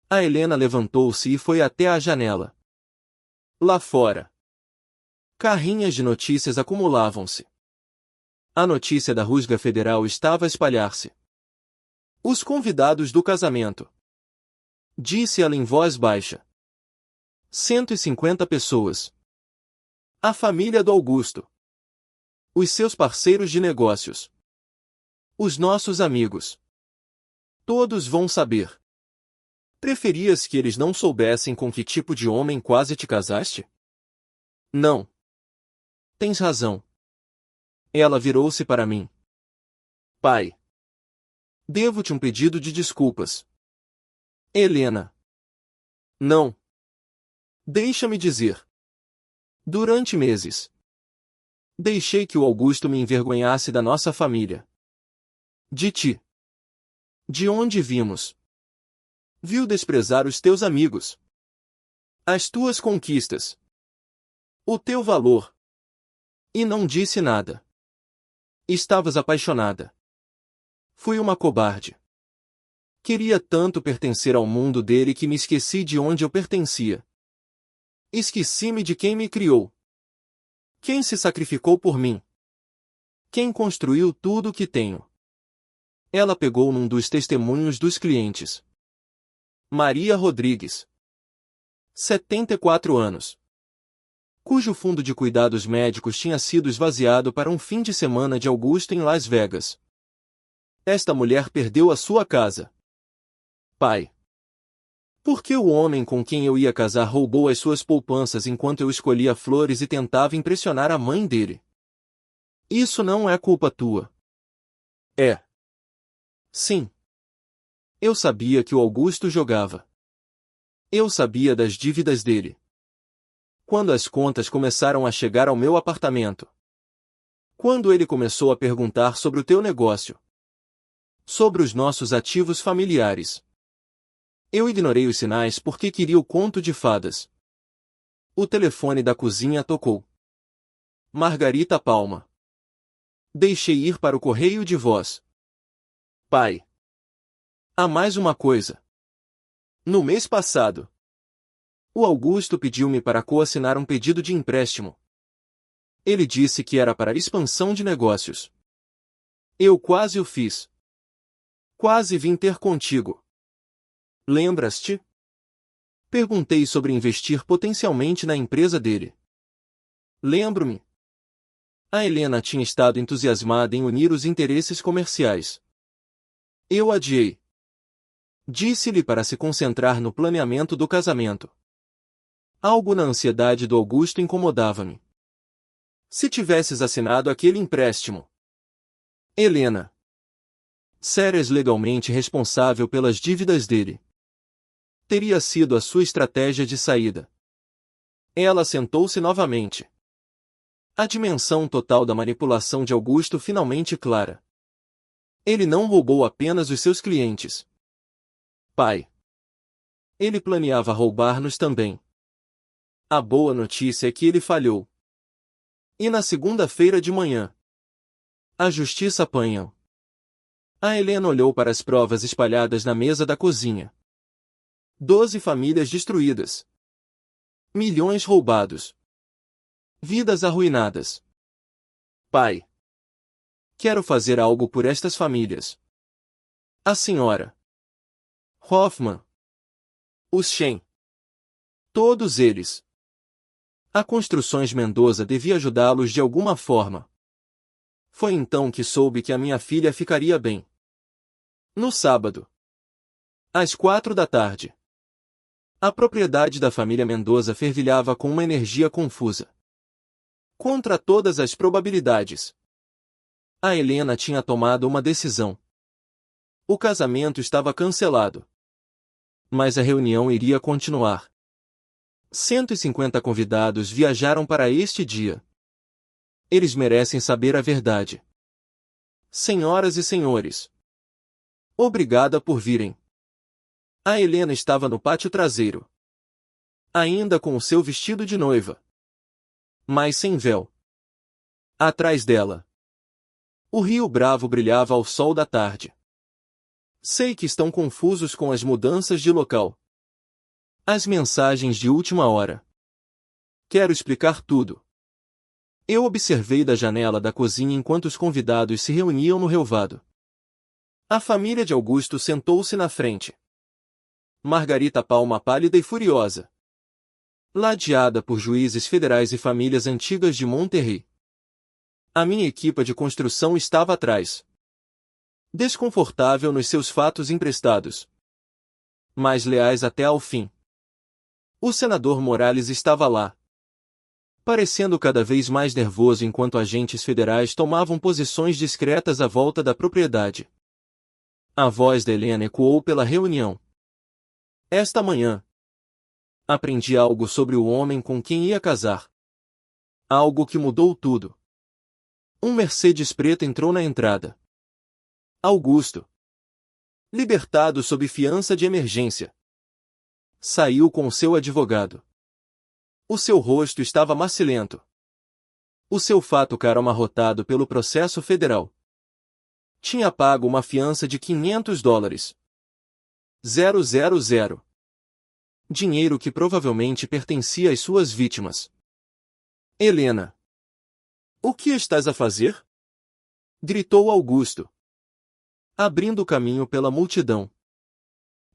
A Helena levantou-se e foi até a janela. Lá fora, carrinhas de notícias acumulavam-se. A notícia da rusga federal estava a espalhar-se. Os convidados do casamento. Disse ela em voz baixa. 150 pessoas. A família do Augusto. Os seus parceiros de negócios. Os nossos amigos. Todos vão saber. Preferias que eles não soubessem com que tipo de homem quase te casaste? Não. Tens razão. Ela virou-se para mim. Pai. Devo-te um pedido de desculpas. Helena. Não. Deixa-me dizer. Durante meses, deixei que o Augusto me envergonhasse da nossa família. De ti. De onde vimos. Viu desprezar os teus amigos. As tuas conquistas. O teu valor. E não disse nada. Estavas apaixonada. Fui uma cobarde. Queria tanto pertencer ao mundo dele que me esqueci de onde eu pertencia. Esqueci-me de quem me criou. Quem se sacrificou por mim. Quem construiu tudo o que tenho. Ela pegou num dos testemunhos dos clientes. Maria Rodrigues. 74 anos. Cujo fundo de cuidados médicos tinha sido esvaziado para um fim de semana de Augusto em Las Vegas. Esta mulher perdeu a sua casa. Pai. Por que o homem com quem eu ia casar roubou as suas poupanças enquanto eu escolhia flores e tentava impressionar a mãe dele? Isso não é culpa tua. É. Sim. Eu sabia que o Augusto jogava. Eu sabia das dívidas dele. Quando as contas começaram a chegar ao meu apartamento. Quando ele começou a perguntar sobre o teu negócio. Sobre os nossos ativos familiares. Eu ignorei os sinais porque queria o conto de fadas. O telefone da cozinha tocou. Margarita Palma. Deixei ir para o correio de voz. Pai. Há mais uma coisa. No mês passado, o Augusto pediu-me para coassinar um pedido de empréstimo. Ele disse que era para expansão de negócios. Eu quase o fiz. Quase vim ter contigo. Lembras-te? Perguntei sobre investir potencialmente na empresa dele. Lembro-me. A Helena tinha estado entusiasmada em unir os interesses comerciais. Eu adiei. Disse-lhe para se concentrar no planeamento do casamento. Algo na ansiedade do Augusto incomodava-me. Se tivesses assinado aquele empréstimo. Helena. Seras legalmente responsável pelas dívidas dele. Teria sido a sua estratégia de saída. Ela sentou-se novamente. A dimensão total da manipulação de Augusto finalmente clara. Ele não roubou apenas os seus clientes. Pai. Ele planeava roubar-nos também. A boa notícia é que ele falhou. E na segunda-feira de manhã, a justiça apanha. A Helena olhou para as provas espalhadas na mesa da cozinha. 12 famílias destruídas. Milhões roubados. Vidas arruinadas. Pai. Quero fazer algo por estas famílias. A senhora Hoffman. Os Shen. Todos eles. A Construções Mendoza devia ajudá-los de alguma forma. Foi então que soube que a minha filha ficaria bem. No sábado. Às 4 da tarde. A propriedade da família Mendoza fervilhava com uma energia confusa. Contra todas as probabilidades. A Helena tinha tomado uma decisão. O casamento estava cancelado. Mas a reunião iria continuar. 150 convidados viajaram para este dia. Eles merecem saber a verdade. Senhoras e senhores. Obrigada por virem. A Helena estava no pátio traseiro. Ainda com o seu vestido de noiva. Mas sem véu. Atrás dela. O Rio Bravo brilhava ao sol da tarde. Sei que estão confusos com as mudanças de local. As mensagens de última hora. Quero explicar tudo. Eu observei da janela da cozinha enquanto os convidados se reuniam no relvado. A família de Augusto sentou-se na frente. Margarita Palma pálida e furiosa. Ladeada por juízes federais e famílias antigas de Monterrey. A minha equipa de construção estava atrás. Desconfortável nos seus fatos emprestados. Mas leais até ao fim. O senador Morales estava lá. Parecendo cada vez mais nervoso enquanto agentes federais tomavam posições discretas à volta da propriedade. A voz de Helena ecoou pela reunião. Esta manhã. Aprendi algo sobre o homem com quem ia casar. Algo que mudou tudo. Um Mercedes preto entrou na entrada. Augusto. Libertado sob fiança de emergência. Saiu com seu advogado. O seu rosto estava macilento. O seu fato cara amarrotado pelo processo federal. Tinha pago uma fiança de $500. 000. Dinheiro que provavelmente pertencia às suas vítimas. Helena. O que estás a fazer? Gritou Augusto. Abrindo caminho pela multidão.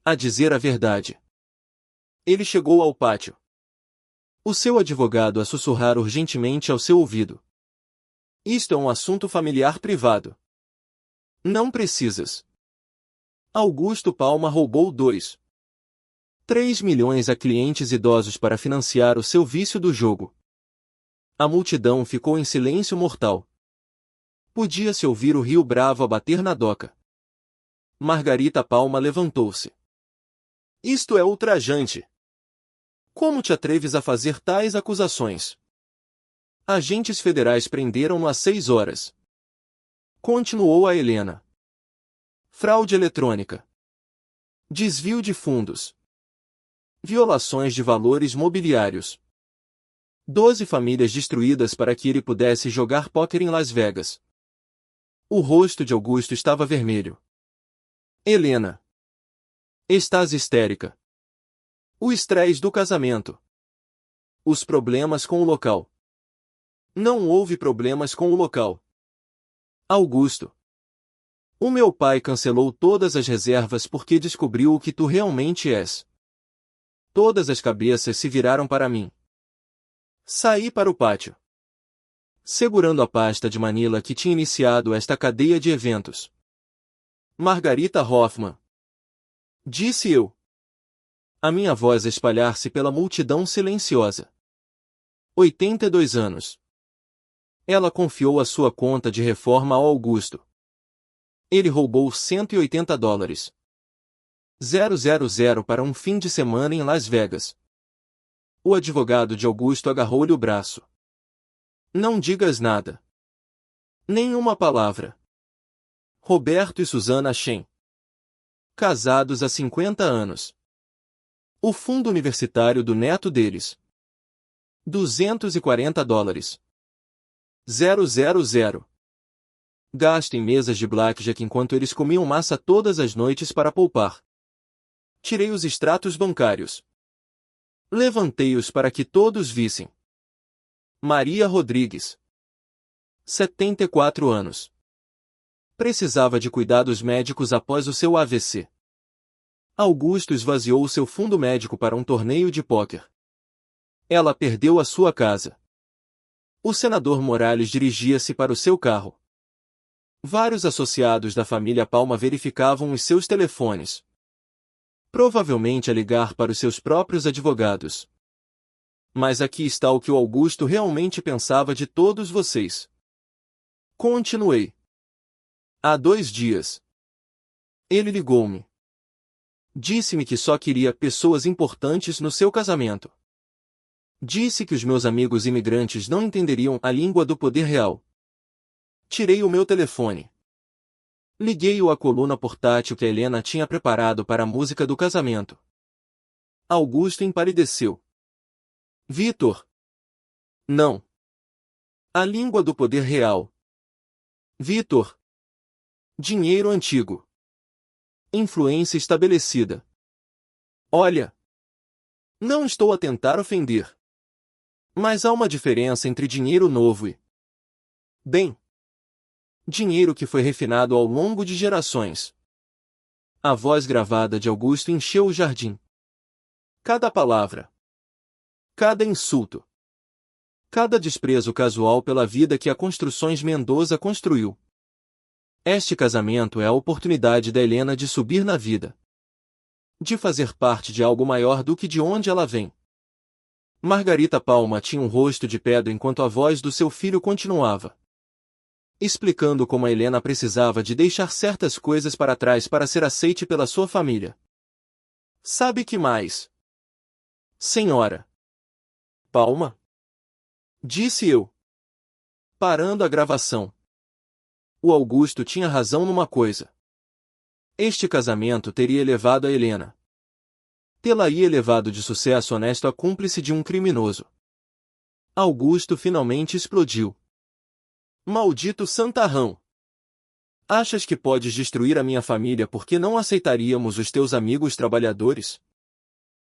A dizer a verdade. Ele chegou ao pátio. O seu advogado a sussurrar urgentemente ao seu ouvido. Isto é um assunto familiar privado. Não precisas. Augusto Palma roubou 2,3 milhões a clientes idosos para financiar o seu vício do jogo. A multidão ficou em silêncio mortal. Podia-se ouvir o Rio Bravo a bater na doca. Margarita Palma levantou-se. Isto é ultrajante. Como te atreves a fazer tais acusações? Agentes federais prenderam-no às 6 horas. Continuou a Helena. Fraude eletrônica. Desvio de fundos. Violações de valores mobiliários. 12 famílias destruídas para que ele pudesse jogar póquer em Las Vegas. O rosto de Augusto estava vermelho. Helena. Estás histérica. O estresse do casamento. Os problemas com o local. Não houve problemas com o local. Augusto. O meu pai cancelou todas as reservas porque descobriu o que tu realmente és. Todas as cabeças se viraram para mim. Saí para o pátio. Segurando a pasta de Manila que tinha iniciado esta cadeia de eventos. Margarita Hoffman. Disse eu. A minha voz a espalhar-se pela multidão silenciosa. 82 anos. Ela confiou a sua conta de reforma ao Augusto. Ele roubou $180. 000 para um fim de semana em Las Vegas. O advogado de Augusto agarrou-lhe o braço. Não digas nada. Nenhuma palavra. Roberto e Susana Shen. Casados há 50 anos. O fundo universitário do neto deles. $240. 000. Gasto em mesas de blackjack enquanto eles comiam massa todas as noites para poupar. Tirei os extratos bancários. Levantei-os para que todos vissem. Maria Rodrigues. 74 anos. Precisava de cuidados médicos após o seu AVC. Augusto esvaziou seu fundo médico para um torneio de póquer. Ela perdeu a sua casa. O senador Morales dirigia-se para o seu carro. Vários associados da família Palma verificavam os seus telefones. Provavelmente a ligar para os seus próprios advogados. Mas aqui está o que o Augusto realmente pensava de todos vocês. Continuei. Há 2 dias. Ele ligou-me. Disse-me que só queria pessoas importantes no seu casamento. Disse que os meus amigos imigrantes não entenderiam a língua do poder real. Tirei o meu telefone. Liguei-o à coluna portátil que a Helena tinha preparado para a música do casamento. Augusto empalideceu. Vitor. Não. A língua do poder real. Vitor. Dinheiro antigo. Influência estabelecida. Olha. Não estou a tentar ofender. Mas há uma diferença entre dinheiro novo e... bem... dinheiro que foi refinado ao longo de gerações. A voz gravada de Augusto encheu o jardim. Cada palavra. Cada insulto. Cada desprezo casual pela vida que a Construções Mendoza construiu. Este casamento é a oportunidade da Helena de subir na vida. De fazer parte de algo maior do que de onde ela vem. Margarita Palma tinha um rosto de pedra enquanto a voz do seu filho continuava. Explicando como a Helena precisava de deixar certas coisas para trás para ser aceite pela sua família. Sabe que mais? Senhora Palma? Disse eu. Parando a gravação. O Augusto tinha razão numa coisa. Este casamento teria elevado a Helena. Tê-la-ia elevado de sucesso honesto a cúmplice de um criminoso. Augusto finalmente explodiu. Maldito santarrão! Achas que podes destruir a minha família porque não aceitaríamos os teus amigos trabalhadores?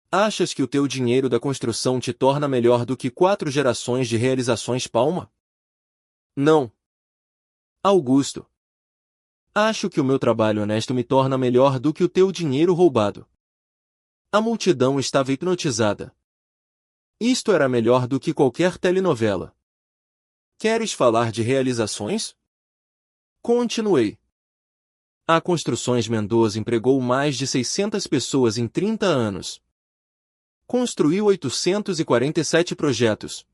Achas que o teu dinheiro da construção te torna melhor do que 4 gerações de realizações Palma? Não. Augusto. Acho que o meu trabalho honesto me torna melhor do que o teu dinheiro roubado. A multidão estava hipnotizada. Isto era melhor do que qualquer telenovela. Queres falar de realizações? Continuei. A Construções Mendoza empregou mais de 600 pessoas em 30 anos. Construiu 847 projetos.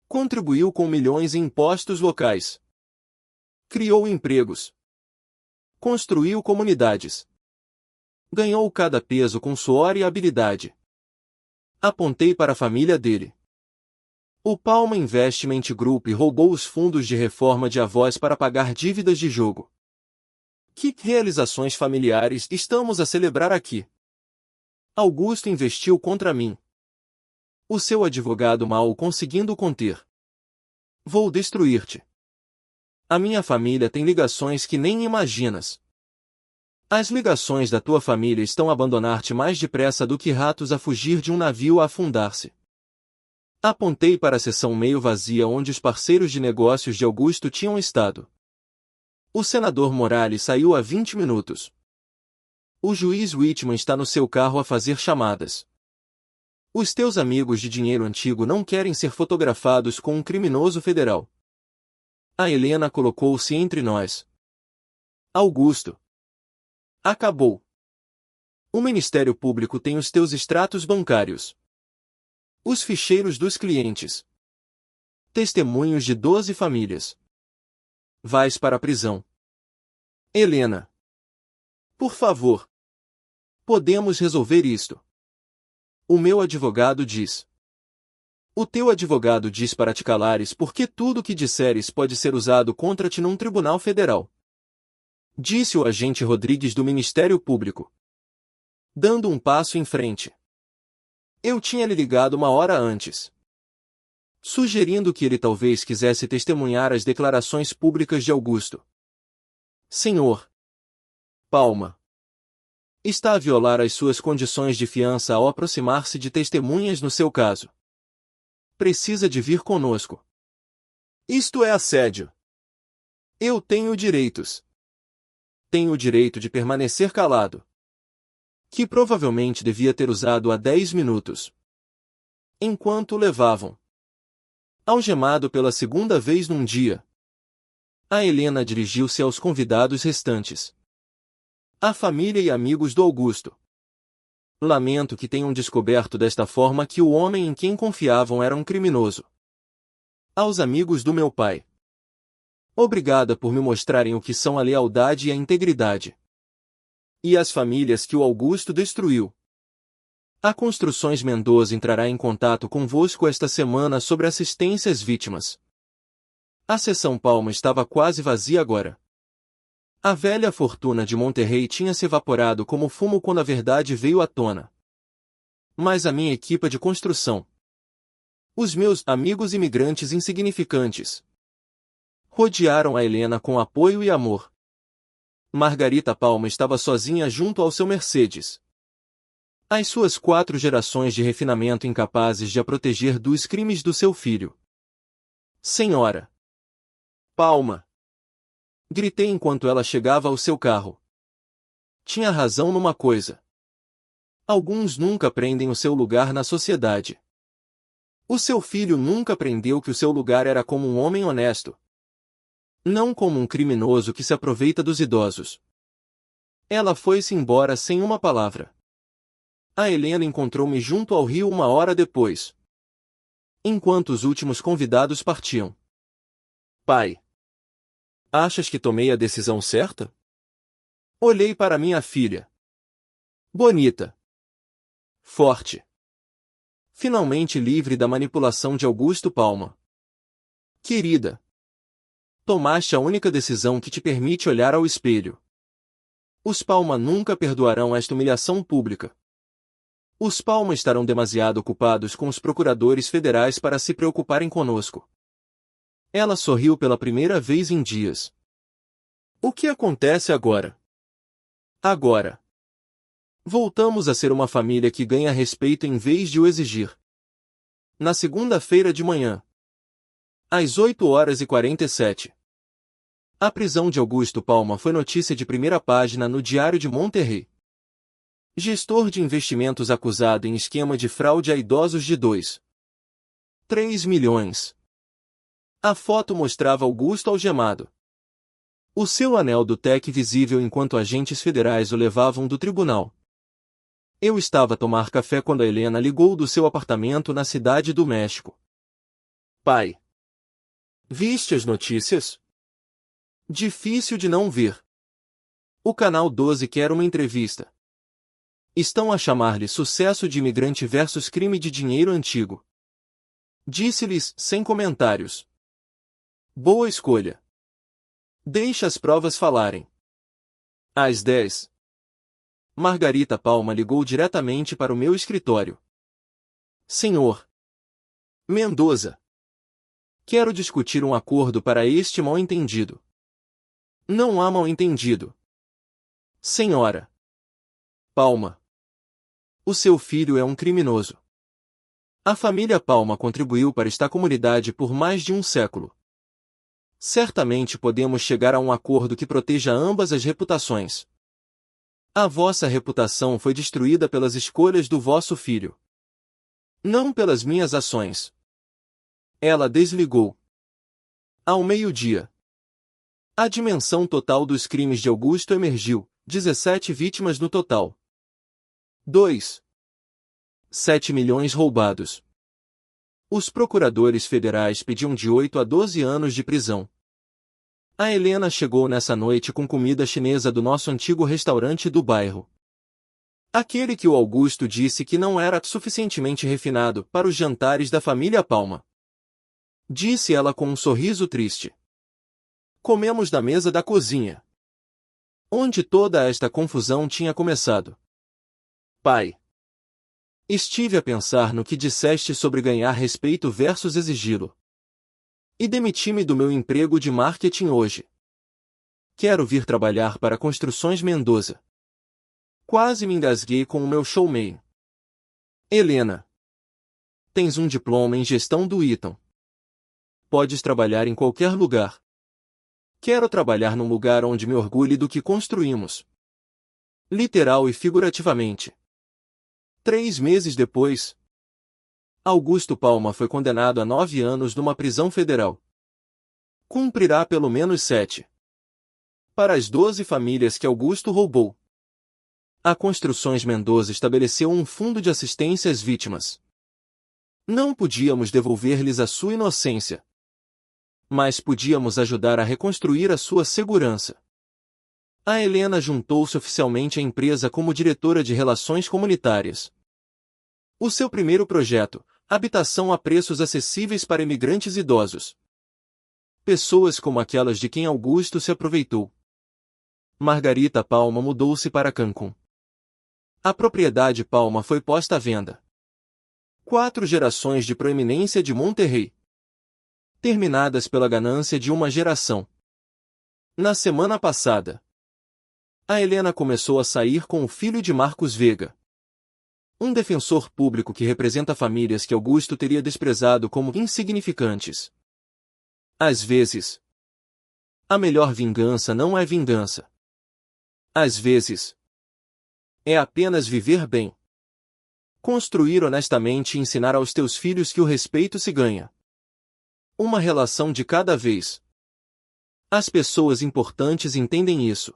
Contribuiu com milhões em impostos locais. Criou empregos. Construiu comunidades. Ganhou cada peso com suor e habilidade. Apontei para a família dele. O Palma Investment Group roubou os fundos de reforma de avós para pagar dívidas de jogo. Que realizações familiares estamos a celebrar aqui? Augusto investiu contra mim. O seu advogado mal conseguindo conter. Vou destruir-te. A minha família tem ligações que nem imaginas. As ligações da tua família estão a abandonar-te mais depressa do que ratos a fugir de um navio a afundar-se. Apontei para a seção meio vazia onde os parceiros de negócios de Augusto tinham estado. O senador Morales saiu há 20 minutos. O juiz Whitman está no seu carro a fazer chamadas. Os teus amigos de dinheiro antigo não querem ser fotografados com um criminoso federal. A Helena colocou-se entre nós. Augusto. Acabou. O Ministério Público tem os teus extratos bancários. Os ficheiros dos clientes. Testemunhos de 12 famílias. Vais para a prisão. Helena. Por favor. Podemos resolver isto. O meu advogado diz. O teu advogado diz para te calares porque tudo o que disseres pode ser usado contra ti num tribunal federal. Disse o agente Rodrigues do Ministério Público. Dando um passo em frente. Eu tinha lhe ligado uma hora antes. Sugerindo que ele talvez quisesse testemunhar as declarações públicas de Augusto. Senhor Palma. Está a violar as suas condições de fiança ao aproximar-se de testemunhas no seu caso. Precisa de vir conosco. Isto é assédio. Eu tenho direitos. Tenho o direito de permanecer calado. Que provavelmente devia ter usado há 10 minutos. Enquanto o levavam. Algemado pela segunda vez num dia. A Helena dirigiu-se aos convidados restantes. A família e amigos do Augusto. Lamento que tenham descoberto desta forma que o homem em quem confiavam era um criminoso. Aos amigos do meu pai. Obrigada por me mostrarem o que são a lealdade e a integridade. E as famílias que o Augusto destruiu. A Construções Mendoza entrará em contato convosco esta semana sobre assistência às vítimas. A seção Palma estava quase vazia agora. A velha fortuna de Monterrey tinha se evaporado como fumo quando a verdade veio à tona. Mas a minha equipe de construção, os meus amigos imigrantes insignificantes, rodearam a Helena com apoio e amor. Margarita Palma estava sozinha junto ao seu Mercedes. As suas 4 gerações de refinamento incapazes de a proteger dos crimes do seu filho. Senhora Palma! Gritei enquanto ela chegava ao seu carro. Tinha razão numa coisa. Alguns nunca aprendem o seu lugar na sociedade. O seu filho nunca aprendeu que o seu lugar era como um homem honesto, não como um criminoso que se aproveita dos idosos. Ela foi-se embora sem uma palavra. A Helena encontrou-me junto ao rio 1 hora depois, enquanto os últimos convidados partiam. Pai, achas que tomei a decisão certa? Olhei para minha filha. Bonita. Forte. Finalmente livre da manipulação de Augusto Palma. Querida, tomaste a única decisão que te permite olhar ao espelho. Os Palma nunca perdoarão esta humilhação pública. Os Palma estarão demasiado ocupados com os procuradores federais para se preocuparem conosco. Ela sorriu pela primeira vez em dias. O que acontece agora? Agora, voltamos a ser uma família que ganha respeito em vez de o exigir. Na segunda-feira de manhã, às 8h47, a prisão de Augusto Palma foi notícia de primeira página no Diário de Monterrey. Gestor de investimentos acusado em esquema de fraude a idosos de 2,3 milhões. A foto mostrava Augusto algemado. O seu anel do TEC visível enquanto agentes federais o levavam do tribunal. Eu estava a tomar café quando a Helena ligou do seu apartamento na Cidade do México. Pai, viste as notícias? Difícil de não ver. O Canal 12 quer uma entrevista. Estão a chamar-lhe Sucesso de Imigrante versus Crime de Dinheiro Antigo. Disse-lhes, sem comentários. Boa escolha. Deixa as provas falarem. Às 10. Margarita Palma ligou diretamente para o meu escritório. Senhor Mendoza, quero discutir um acordo para este mal-entendido. Não há mal-entendido. Senhora Palma, o seu filho é um criminoso. A família Palma contribuiu para esta comunidade por mais de um século. Certamente podemos chegar a um acordo que proteja ambas as reputações. A vossa reputação foi destruída pelas escolhas do vosso filho, não pelas minhas ações. Ela desligou. Ao meio-dia, a dimensão total dos crimes de Augusto emergiu, 17 vítimas no total. 2,7 milhões roubados. Os procuradores federais pediam de 8 a 12 anos de prisão. A Helena chegou nessa noite com comida chinesa do nosso antigo restaurante do bairro. Aquele que o Augusto disse que não era suficientemente refinado para os jantares da família Palma. Disse ela com um sorriso triste. Comemos na mesa da cozinha, onde toda esta confusão tinha começado. Pai, estive a pensar no que disseste sobre ganhar respeito versus exigi-lo. E demiti-me do meu emprego de marketing hoje. Quero vir trabalhar para Construções Mendoza. Quase me engasguei com o meu showman. Helena, tens um diploma em gestão do Eton. Podes trabalhar em qualquer lugar. Quero trabalhar num lugar onde me orgulhe do que construímos. Literal e figurativamente. 3 meses depois, Augusto Palma foi condenado a 9 anos numa prisão federal. Cumprirá pelo menos 7. Para as 12 famílias que Augusto roubou. A Construções Mendoza estabeleceu um fundo de assistência às vítimas. Não podíamos devolver-lhes a sua inocência, mas podíamos ajudar a reconstruir a sua segurança. A Helena juntou-se oficialmente à empresa como diretora de Relações Comunitárias. O seu primeiro projeto, habitação a preços acessíveis para imigrantes idosos. Pessoas como aquelas de quem Augusto se aproveitou. Margarita Palma mudou-se para Cancún. A propriedade Palma foi posta à venda. 4 gerações de proeminência de Monterrey, terminadas pela ganância de uma geração. Na semana passada, a Helena começou a sair com o filho de Marcos Vega, um defensor público que representa famílias que Augusto teria desprezado como insignificantes. Às vezes, a melhor vingança não é vingança. Às vezes, é apenas viver bem. Construir honestamente e ensinar aos teus filhos que o respeito se ganha. Uma relação de cada vez. As pessoas importantes entendem isso.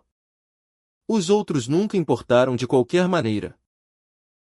Os outros nunca importaram de qualquer maneira.